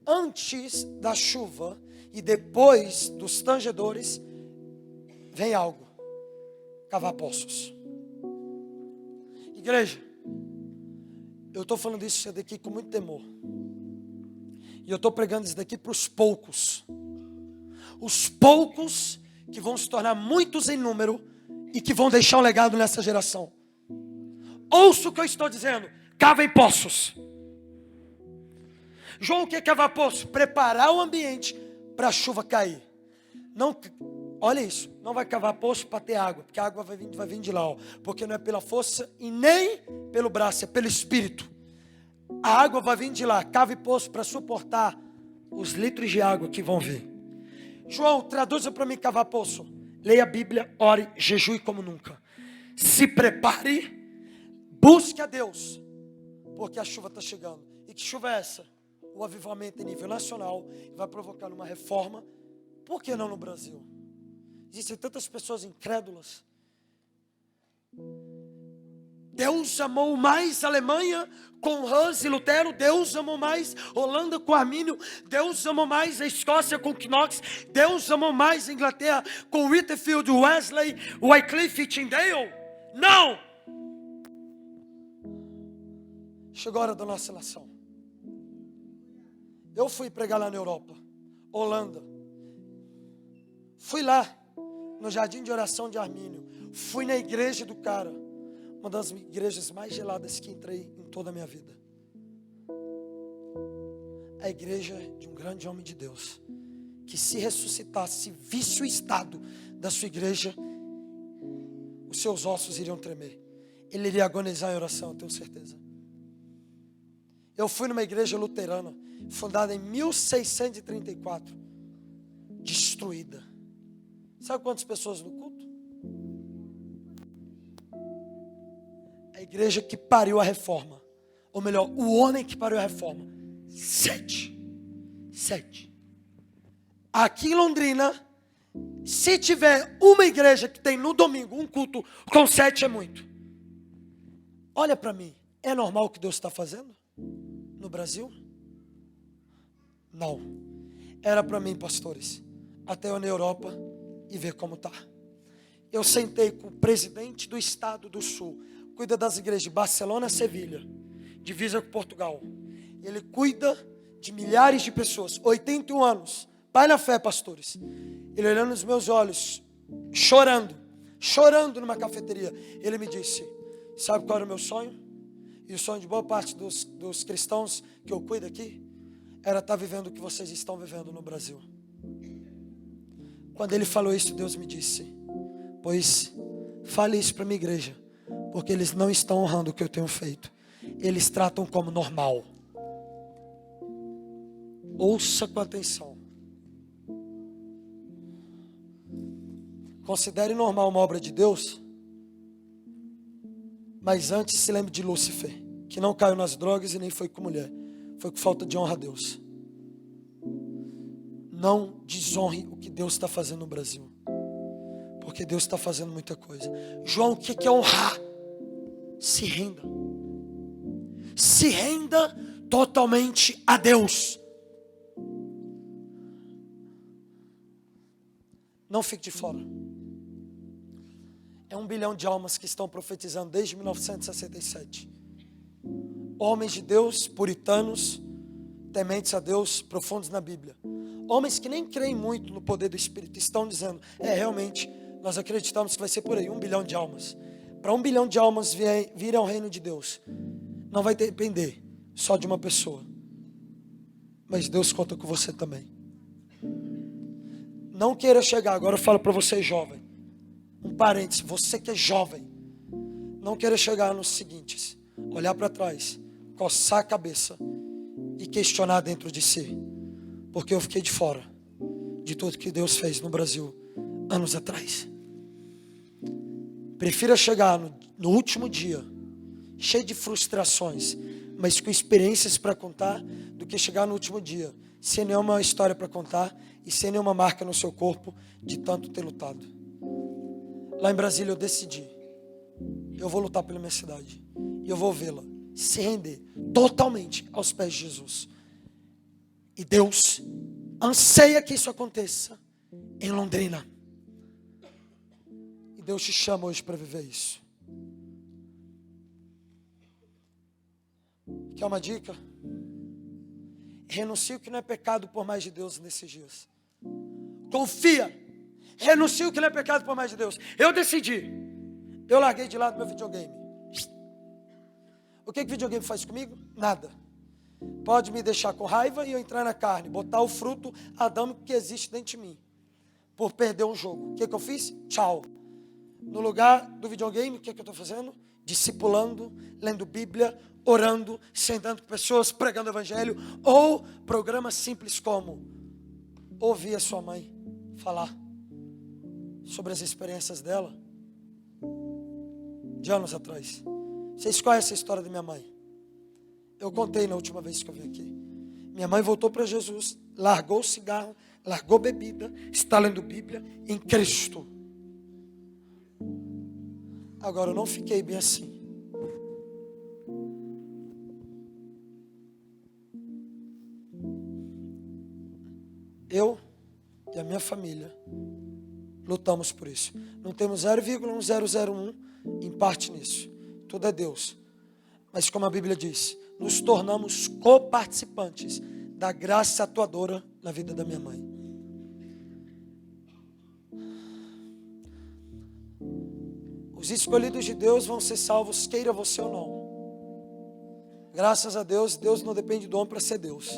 Antes da chuva e depois dos tangedores, vem algo. Cavar poços. Igreja, eu estou falando isso daqui com muito temor. E eu estou pregando isso daqui para os poucos. Os poucos que vão se tornar muitos em número e que vão deixar um legado nessa geração. Ouça o que eu estou dizendo. Cavem poços. João, o que é cavar poços? Preparar o ambiente para a chuva cair. Não, olha isso. Não vai cavar poço para ter água. Porque a água vai vir de lá. Ó, porque não é pela força e nem pelo braço. É pelo Espírito. A água vai vir de lá. Cave poço para suportar os litros de água que vão vir. João, traduza para mim cavar poço. Leia a Bíblia, ore, jejue como nunca. Se prepare, busque a Deus. Porque a chuva está chegando. E que chuva é essa? O avivamento em nível nacional vai provocar uma reforma. Por que não no Brasil? Existem tantas pessoas incrédulas. Deus amou mais a Alemanha com Hus e Lutero. Deus amou mais Holanda com Armínio. Deus amou mais a Escócia com Knox. Deus amou mais a Inglaterra com Whitefield, Wesley, Wycliffe e Tyndale. Não! Chegou a hora da nossa nação. Eu fui pregar lá na Europa, Holanda. Fui lá, no jardim de oração de Armínio. Fui na igreja do cara. Uma das igrejas mais geladas que entrei em toda a minha vida. A igreja de um grande homem de Deus. Que se ressuscitasse, visse o estado da sua igreja, os seus ossos iriam tremer. Ele iria agonizar em oração, eu tenho certeza. Eu fui numa igreja luterana, fundada em 1634, destruída. Sabe quantas pessoas no culto? A igreja que pariu a reforma, ou melhor, o homem que pariu a reforma, 7. Aqui em Londrina, se tiver uma igreja que tem no domingo um culto com 7 é muito. Olha para mim, é normal o que Deus está fazendo no Brasil? Não. Era para mim, pastores, até eu na Europa e ver como está. Eu sentei com o presidente do estado do Sul, cuida das igrejas de Barcelona, Sevilha, divisa com Portugal. Ele cuida de milhares de pessoas, 81 anos, pai na fé, pastores. Ele olhando nos meus olhos, chorando numa cafeteria. Ele me disse, sabe qual era o meu sonho? E o sonho de boa parte dos cristãos que eu cuido aqui, era estar vivendo o que vocês estão vivendo no Brasil. Quando ele falou isso, Deus me disse, pois fale isso para a minha igreja, porque eles não estão honrando o que eu tenho feito. Eles tratam como normal. Ouça com atenção. Considere normal uma obra de Deus, mas antes se lembre de Lúcifer, que não caiu nas drogas e nem foi com mulher, foi com falta de honra a Deus. Não desonre o que Deus está fazendo no Brasil. Porque Deus está fazendo muita coisa. João, o que é honrar? Se renda. Se renda totalmente a Deus. Não fique de fora. É 1 bilhão de almas que estão profetizando desde 1967. Homens de Deus, puritanos, tementes a Deus, profundos na Bíblia. Homens que nem creem muito no poder do Espírito estão dizendo, realmente, nós acreditamos que vai ser por aí, 1 bilhão de almas. Para 1 bilhão de almas vir ao reino de Deus, não vai depender só de uma pessoa. Mas Deus conta com você também. Não queira chegar, agora eu falo para você jovem. Um parênteses, você que é jovem. Não queira chegar nos seguintes. Olhar para trás, coçar a cabeça e questionar dentro de si. Porque eu fiquei de fora de tudo que Deus fez no Brasil anos atrás. Prefira chegar no último dia, cheio de frustrações, mas com experiências para contar, do que chegar no último dia, sem nenhuma história para contar e sem nenhuma marca no seu corpo de tanto ter lutado. Lá em Brasília eu decidi, eu vou lutar pela minha cidade e eu vou vê-la se render totalmente aos pés de Jesus. E Deus anseia que isso aconteça em Londrina. E Deus te chama hoje para viver isso. Quer uma dica? Renuncie o que não é pecado por mais de Deus nesses dias. Confia. Renuncie o que não é pecado por mais de Deus. Eu decidi. Eu larguei de lado meu videogame. O que videogame faz comigo? Nada. Pode me deixar com raiva e eu entrar na carne, botar o fruto adâmico que existe dentro de mim, por perder um jogo. O que eu fiz? Tchau. No lugar do videogame, o que eu estou fazendo? Discipulando, lendo Bíblia, orando, sentando com pessoas, pregando o Evangelho, ou programas simples como ouvir a sua mãe falar sobre as experiências dela de anos atrás. Vocês conhecem a história da minha mãe? Eu contei na última vez que eu vim aqui. Minha mãe voltou para Jesus, largou o cigarro, largou bebida, está lendo Bíblia em Cristo. Agora eu não fiquei bem assim. Eu e a minha família lutamos por isso. Não temos 0,1001 em parte nisso. Tudo é Deus. Mas como a Bíblia diz, nos tornamos coparticipantes da graça atuadora na vida da minha mãe. Os escolhidos de Deus vão ser salvos, queira você ou não. Graças a Deus, Deus não depende do homem para ser Deus.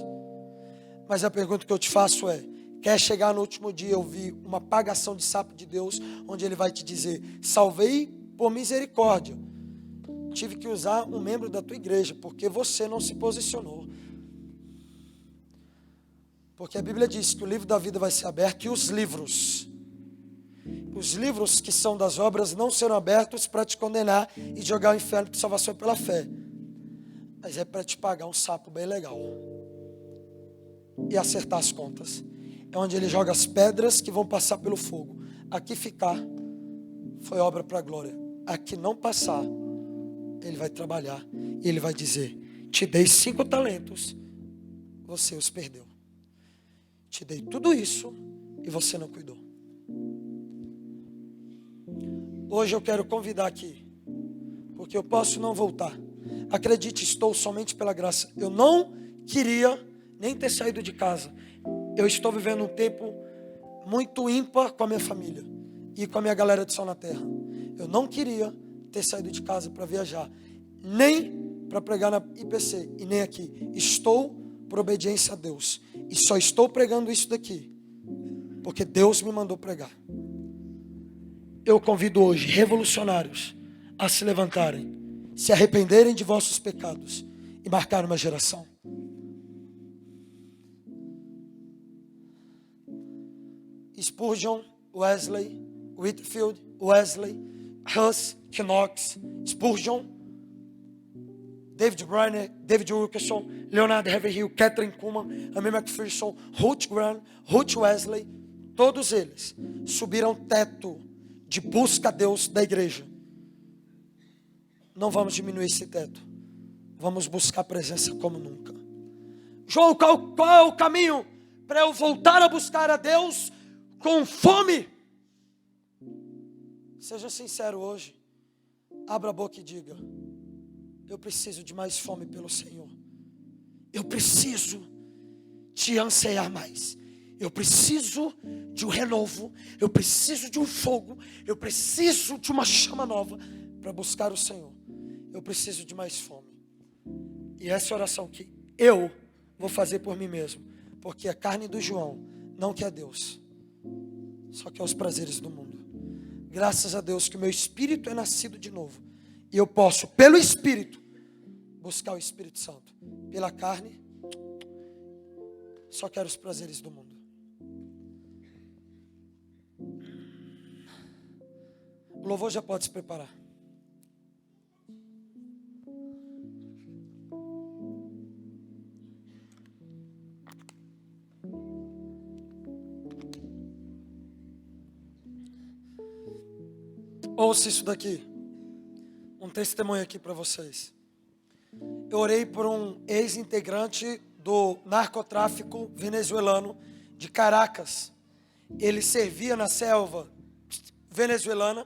Mas a pergunta que eu te faço é, quer chegar no último dia e ouvir uma pagação de sapo de Deus, onde Ele vai te dizer, salvei por misericórdia. Tive que usar um membro da tua igreja, porque você não se posicionou. Porque a Bíblia diz que o livro da vida vai ser aberto e os livros que são das obras não serão abertos para te condenar e jogar ao inferno de salvação pela fé. Mas é para te pagar um sapo bem legal. E acertar as contas. É onde Ele joga as pedras que vão passar pelo fogo. Aqui ficar foi obra para a glória. Aqui não passar, Ele vai trabalhar e Ele vai dizer, te dei 5 talentos, você os perdeu. Te dei tudo isso e você não cuidou. Hoje eu quero convidar aqui, porque eu posso não voltar. Acredite, estou somente pela graça. Eu não queria nem ter saído de casa. Eu estou vivendo um tempo muito ímpar com a minha família e com a minha galera de Sol na Terra. Eu não queria ter saído de casa para viajar, nem para pregar na IPC e nem aqui. Estou por obediência a Deus e só estou pregando isso daqui porque Deus me mandou pregar. Eu convido hoje revolucionários a se levantarem, se arrependerem de vossos pecados e marcar uma geração. Spurgeon, Wesley, Whitefield, Wesley, Hus, Knox, Spurgeon David Bryner, David Wilkerson, Leonard Haverhill, Catherine Kuhlman, Amy McPherson, Ruth Grant, Ruth Wesley, todos eles subiram teto de busca a Deus da igreja. Não vamos diminuir esse teto. Vamos buscar a presença como nunca. João, qual é o caminho para eu voltar a buscar a Deus com fome? Seja sincero hoje. Abra a boca e diga: eu preciso de mais fome pelo Senhor. Eu preciso te anseiar mais. Eu preciso de um renovo. Eu preciso de um fogo. Eu preciso de uma chama nova para buscar o Senhor. Eu preciso de mais fome. E essa é a oração que eu vou fazer por mim mesmo. Porque a carne do João não quer Deus, só quer os prazeres do mundo. Graças a Deus que o meu espírito é nascido de novo. E eu posso, pelo Espírito, buscar o Espírito Santo. Pela carne, só quero os prazeres do mundo. O louvor já pode se preparar. Ouça isso daqui. Um testemunho aqui para vocês. Eu orei por um ex-integrante do narcotráfico venezuelano de Caracas. Ele servia na selva venezuelana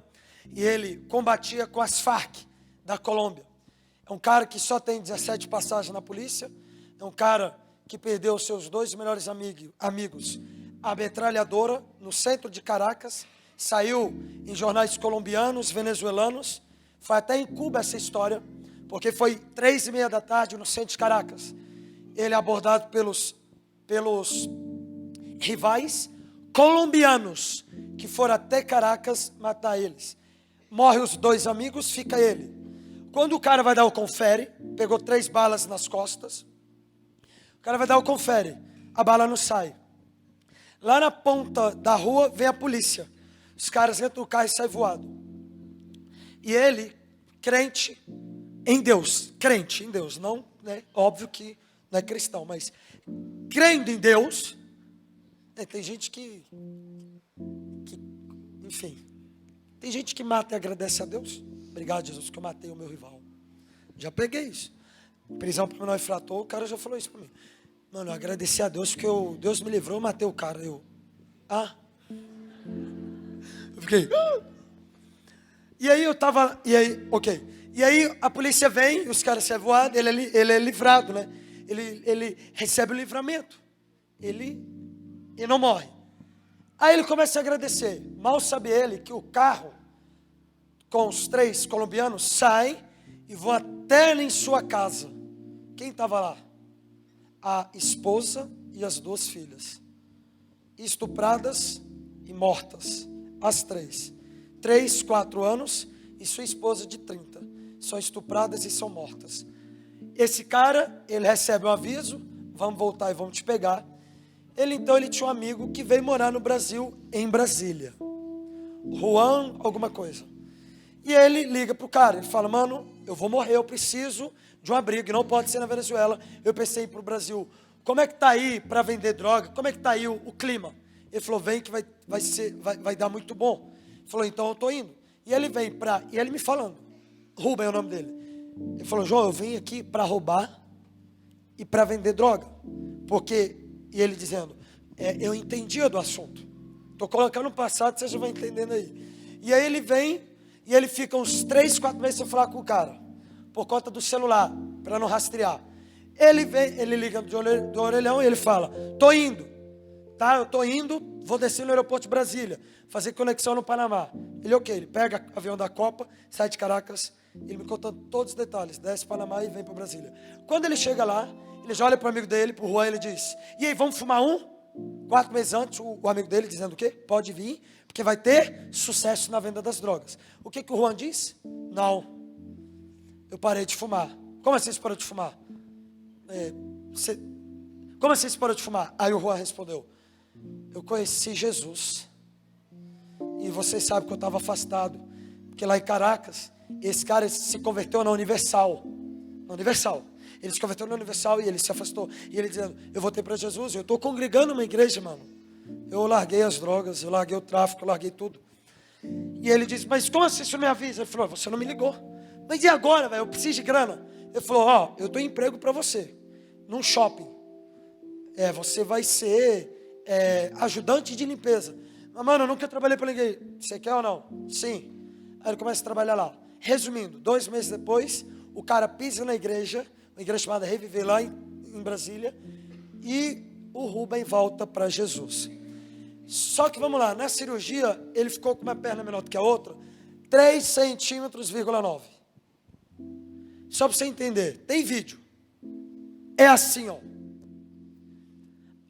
e ele combatia com as Farc da Colômbia. É um cara que só tem 17 passagens na polícia. É um cara que perdeu seus 2 melhores amigos. A metralhadora no centro de Caracas. Saiu em jornais colombianos, venezuelanos. Foi até em Cuba essa história, porque foi 3:30 da tarde no centro de Caracas. Ele é abordado pelos rivais colombianos que foram até Caracas matar eles. Morre os 2 amigos, fica ele. Quando o cara vai dar o confere, pegou 3 balas nas costas. O cara vai dar o confere, a bala não sai. Lá na ponta da rua vem a polícia. Os caras entram no carro e saem voado. E ele, crente em Deus, não, né? Óbvio que não é cristão, mas crendo em Deus, né? Tem gente que, enfim, tem gente que mata e agradece a Deus. Obrigado, Jesus, que eu matei o meu rival. Já peguei isso. Prisão por menor infrator, o cara já falou isso para mim. Mano, eu agradeci a Deus porque Deus me livrou, eu matei o cara. Eu fiquei. E aí E aí a polícia vem, os caras se voam, ele é livrado, né? Ele recebe o livramento. Ele não morre. Aí ele começa a agradecer. Mal sabe ele que o carro com os 3 colombianos saem e vão até em sua casa. Quem estava lá? A esposa e as 2 filhas. Estupradas e mortas. As 3. 3, 4 anos e sua esposa de 30. São estupradas e são mortas. Esse cara, ele recebe um aviso, vamos voltar e vamos te pegar. Ele tinha um amigo que veio morar no Brasil, em Brasília. Juan, alguma coisa. E ele liga pro cara, ele fala: mano, eu vou morrer, eu preciso de um abrigo, e não pode ser na Venezuela. Eu pensei em ir pro Brasil. Como é que tá aí para vender droga? Como é que tá aí o clima? Ele falou: vem que vai dar muito bom. Ele falou: então eu estou indo. E ele vem e ele me falando, Rubem é o nome dele. Ele falou: João, eu vim aqui para roubar e para vender droga. E ele dizendo, eu entendia do assunto. Estou colocando no passado, você já vai entendendo aí. E aí ele vem e ele fica uns 3, 4 meses sem falar com o cara, por conta do celular, para não rastrear. Ele vem, ele liga do orelhão e ele fala: estou indo. Tá, eu estou indo, vou descer no aeroporto de Brasília, fazer conexão no Panamá. Ele pega o avião da Copa, sai de Caracas, ele me contando todos os detalhes, desce para Panamá e vem para Brasília. Quando ele chega lá, ele já olha para o amigo dele, para o Juan, ele diz: e aí, vamos fumar um? 4 meses antes, o amigo dele dizendo o quê? Pode vir, porque vai ter sucesso na venda das drogas. O que o Juan disse? Não, eu parei de fumar. Como assim você parou de fumar? Como assim você parou de fumar? Aí o Juan respondeu: eu conheci Jesus. E vocês sabem que eu estava afastado. Porque lá em Caracas, esse cara se converteu na Universal. Na Universal. Ele se converteu na Universal e ele se afastou. E ele dizendo, eu voltei para Jesus, eu estou congregando uma igreja, mano. Eu larguei as drogas, eu larguei o tráfico, eu larguei tudo. E ele disse, mas como assim você me avisa? Ele falou, você não me ligou. Mas e agora, velho? Eu preciso de grana. Ele falou, eu dou emprego para você. Num shopping. Você vai ser ajudante de limpeza. Mas, mano, eu nunca trabalhei para ninguém. Você quer ou não? Sim. Aí ele começa a trabalhar lá. Resumindo, 2 meses depois, o cara pisa na igreja, uma igreja chamada Reviver lá em Brasília, e o Rubem volta para Jesus. Só que vamos lá, na cirurgia, ele ficou com uma perna menor do que a outra, 3 centímetros, 9. Só para você entender, tem vídeo. É assim, ó.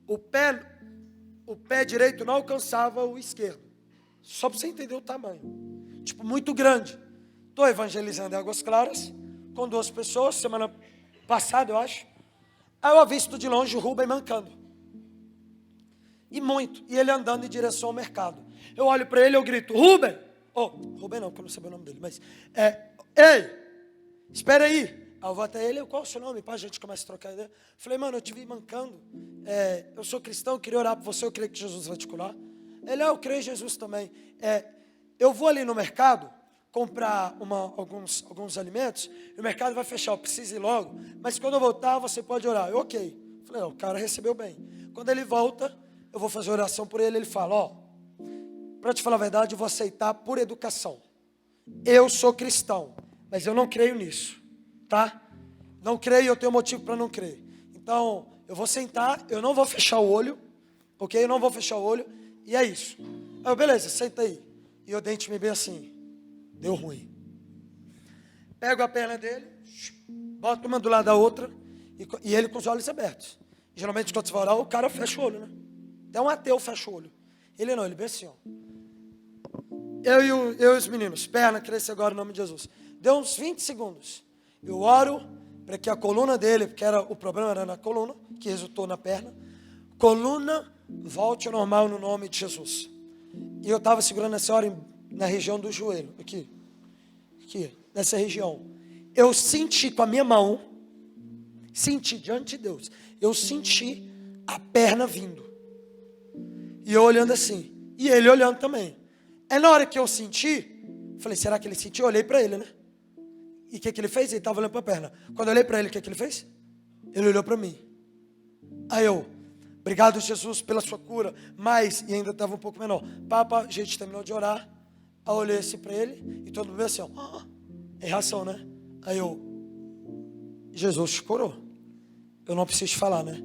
O pé direito não alcançava o esquerdo. Só para você entender o tamanho. Tipo, muito grande. Estou evangelizando em Águas Claras, com 2 pessoas, semana passada, eu acho. Aí eu avisto de longe o Rubem mancando. E muito. E ele andando em direção ao mercado. Eu olho para ele e eu grito, Rubem! Rubem não, porque eu não sabia o nome dele, mas... Ei! Espera aí! Aí eu vou até ele, qual é o seu nome? Pá, a gente começa a trocar ideia. Falei, mano, eu te vi mancando. Eu sou cristão, eu queria orar por você, eu creio que Jesus vai te curar. Ele, eu creio em Jesus também. Eu vou ali no mercado comprar alguns alimentos, e o mercado vai fechar, eu preciso ir logo, mas quando eu voltar, você pode orar. Eu, ok. Falei, o cara recebeu bem. Quando ele volta, eu vou fazer oração por ele, ele fala, para te falar a verdade, eu vou aceitar por educação. Eu sou cristão, mas eu não creio nisso, tá? Não creio, eu tenho motivo para não crer. Então, eu vou sentar, eu não vou fechar o olho, ok? Eu não vou fechar o olho, e é isso. Aí, beleza, senta aí. E eu dente-me bem assim. Deu ruim. Pego a perna dele, boto uma do lado da outra, e ele com os olhos abertos. Geralmente, quando você vai orar, o cara fecha o olho, né? Até um ateu fecha o olho. Ele não, ele bem assim, ó. Eu e os meninos, perna, cresce agora em nome de Jesus. Deu uns 20 segundos. Eu oro para que a coluna dele, porque o problema era na coluna, que resultou na perna, coluna volte ao normal no nome de Jesus. E eu estava segurando essa hora na região do joelho, aqui, nessa região. Eu senti com a minha mão, diante de Deus, eu senti a perna vindo. E eu olhando assim, e ele olhando também. Na hora que eu senti, falei, será que ele sentiu? Eu olhei para ele, né? E o que ele fez? Ele estava olhando para a perna. Quando eu olhei para ele, o que ele fez? Ele olhou para mim. Aí eu, obrigado Jesus pela sua cura, e ainda estava um pouco menor. A gente terminou de orar, aí eu olhei assim para ele, e todo mundo assim, é reação, né? Aí eu, Jesus te curou. Eu não preciso te falar, né?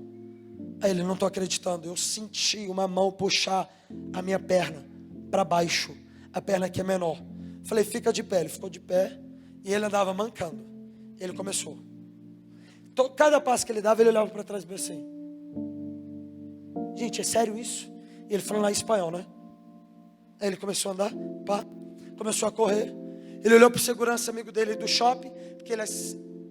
Aí ele, não estou acreditando. Eu senti uma mão puxar a minha perna para baixo, a perna que é menor. Falei, fica de pé. Ele ficou de pé e ele andava mancando. Ele começou. Cada passo que ele dava, ele olhava para trás e bem assim. Gente, é sério isso? E ele falou lá em espanhol, né? Aí ele começou a andar, começou a correr. Ele olhou para o segurança amigo dele do shopping, porque ele é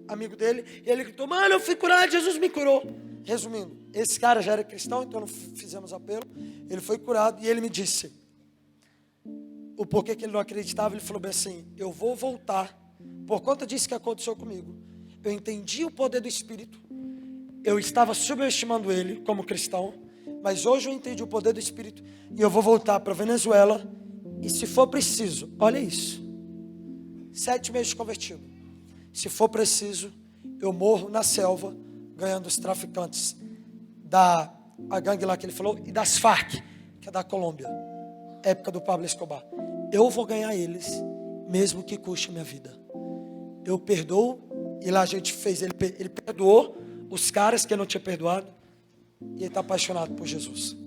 amigo dele, e ele gritou, mano, eu fui curado, Jesus me curou. Resumindo, esse cara já era cristão, então não fizemos apelo. Ele foi curado e ele me disse o porquê que ele não acreditava. Ele falou bem assim, eu vou voltar por conta disso que aconteceu comigo. Eu entendi o poder do Espírito. Eu estava subestimando ele como cristão, mas hoje eu entendi o poder do Espírito e eu vou voltar para a Venezuela e se for preciso, olha isso, 7 meses convertido. Se for preciso, eu morro na selva ganhando os traficantes a gangue lá que ele falou, e das Farc, que é da Colômbia, época do Pablo Escobar. Eu vou ganhar eles, mesmo que custe a minha vida. Eu perdoo, e lá a gente fez, ele perdoou os caras que eu não tinha perdoado, e ele está apaixonado por Jesus.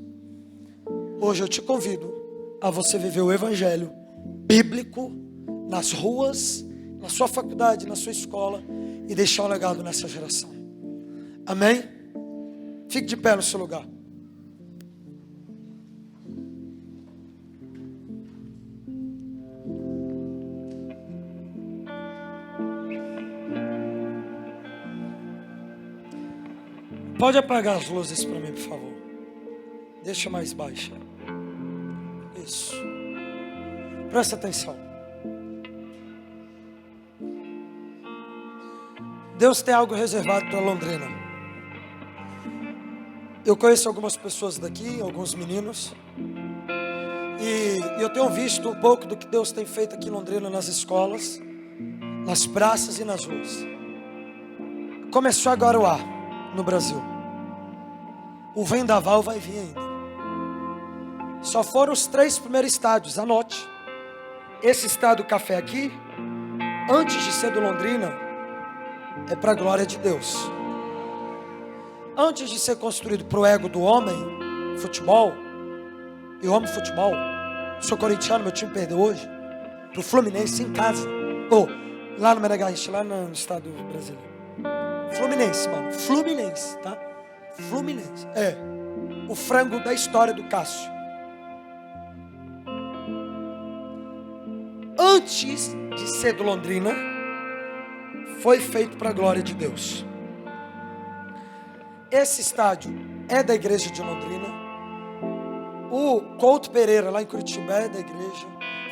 Hoje eu te convido a você viver o evangelho bíblico, nas ruas, na sua faculdade, na sua escola, e deixar um legado nessa geração. Amém? Fique de pé no seu lugar. Pode apagar as luzes para mim, por favor. Deixa mais baixa. Isso. Presta atenção. Deus tem algo reservado para Londrina. Eu conheço algumas pessoas daqui, alguns meninos, e eu tenho visto um pouco do que Deus tem feito aqui em Londrina, nas escolas, nas praças e nas ruas. Começou agora o ar no Brasil. O vendaval vai vir ainda. Só foram os 3 primeiros estádios, anote. Esse estádio Café aqui, antes de ser do Londrina, é para a glória de Deus. Antes de ser construído para o ego do homem, futebol, eu amo futebol, sou corintiano, meu time perdeu hoje, para o Fluminense em casa, ou lá no Menegarrincha, lá no estado brasileiro. Fluminense, mano, Fluminense, tá? Fluminense, o frango da história do Cássio. Antes de ser do Londrina, foi feito para a glória de Deus. Esse estádio é da igreja de Londrina. O Couto Pereira, lá em Curitiba, é da igreja.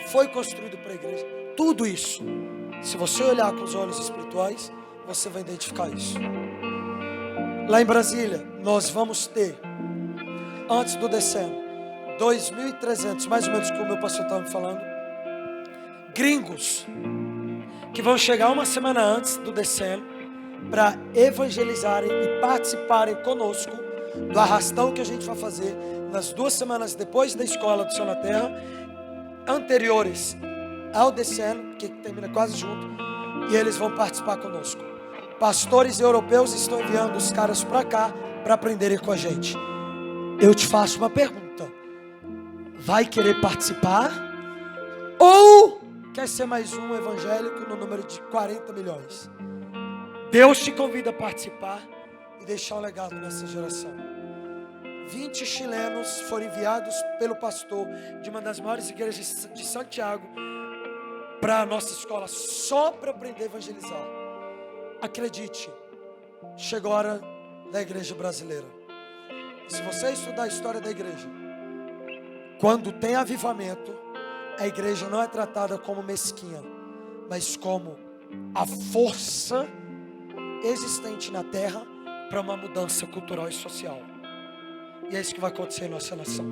Foi construído para a igreja. Tudo isso, se você olhar com os olhos espirituais, você vai identificar isso. Lá em Brasília, nós vamos ter, antes do decênio, 2.300, mais ou menos como o meu pastor estava me falando, gringos, que vão chegar uma semana antes do decênio, para evangelizarem e participarem conosco do arrastão que a gente vai fazer nas 2 semanas depois da escola do Céu na Terra, anteriores ao decênio, que termina quase junto, e eles vão participar conosco. Pastores europeus estão enviando os caras para cá para aprenderem com a gente. Eu te faço uma pergunta: vai querer participar? Ou quer ser mais um evangélico no número de 40 milhões? Deus te convida a participar e deixar um legado nessa geração. 20 chilenos foram enviados pelo pastor de uma das maiores igrejas de Santiago para a nossa escola, só para aprender a evangelizar. Acredite, chegou a hora da igreja brasileira. E se você estudar a história da igreja, quando tem avivamento, a igreja não é tratada como mesquinha, mas como a força existente na terra para uma mudança cultural e social. E é isso que vai acontecer em nossa nação.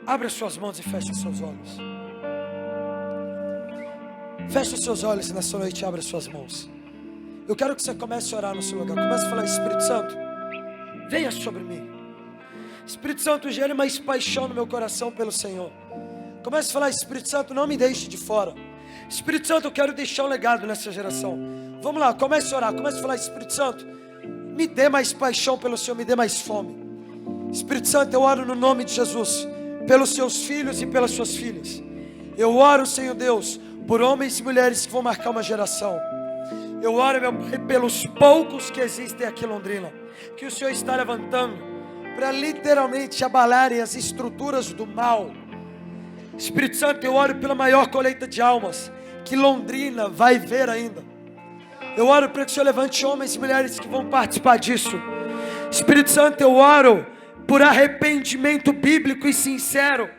Abre as suas mãos e feche os seus olhos. Feche os seus olhos nessa noite e abre as suas mãos. Eu quero que você comece a orar no seu lugar. Comece a falar: Espírito Santo, venha sobre mim. Espírito Santo, gere mais paixão no meu coração pelo Senhor. Comece a falar: Espírito Santo, não me deixe de fora. Espírito Santo, eu quero deixar um legado nessa geração. Vamos lá, comece a orar, comece a falar: Espírito Santo, me dê mais paixão pelo Senhor, me dê mais fome. Espírito Santo, eu oro no nome de Jesus, pelos seus filhos e pelas suas filhas. Eu oro, Senhor Deus, por homens e mulheres que vão marcar uma geração. Eu oro, meu Pai, pelos poucos que existem aqui em Londrina, que o Senhor está levantando para literalmente abalarem as estruturas do mal. Espírito Santo, eu oro pela maior colheita de almas que Londrina vai ver ainda. Eu oro para que o Senhor levante homens e mulheres que vão participar disso. Espírito Santo, eu oro por arrependimento bíblico e sincero.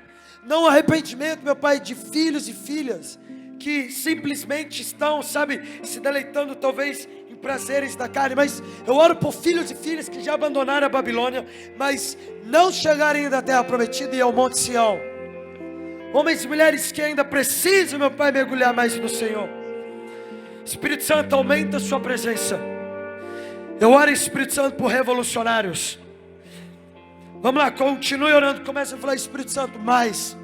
Não arrependimento, meu Pai, de filhos e filhas que simplesmente estão, se deleitando talvez em prazeres da carne. Mas eu oro por filhos e filhas que já abandonaram a Babilônia, mas não chegaram ainda à terra prometida e ao Monte Sião. Homens e mulheres que ainda precisam, meu Pai, mergulhar mais no Senhor. Espírito Santo, aumenta a sua presença. Eu oro, Espírito Santo, por revolucionários. Vamos lá, continue orando. Comece a falar: Espírito Santo, mais.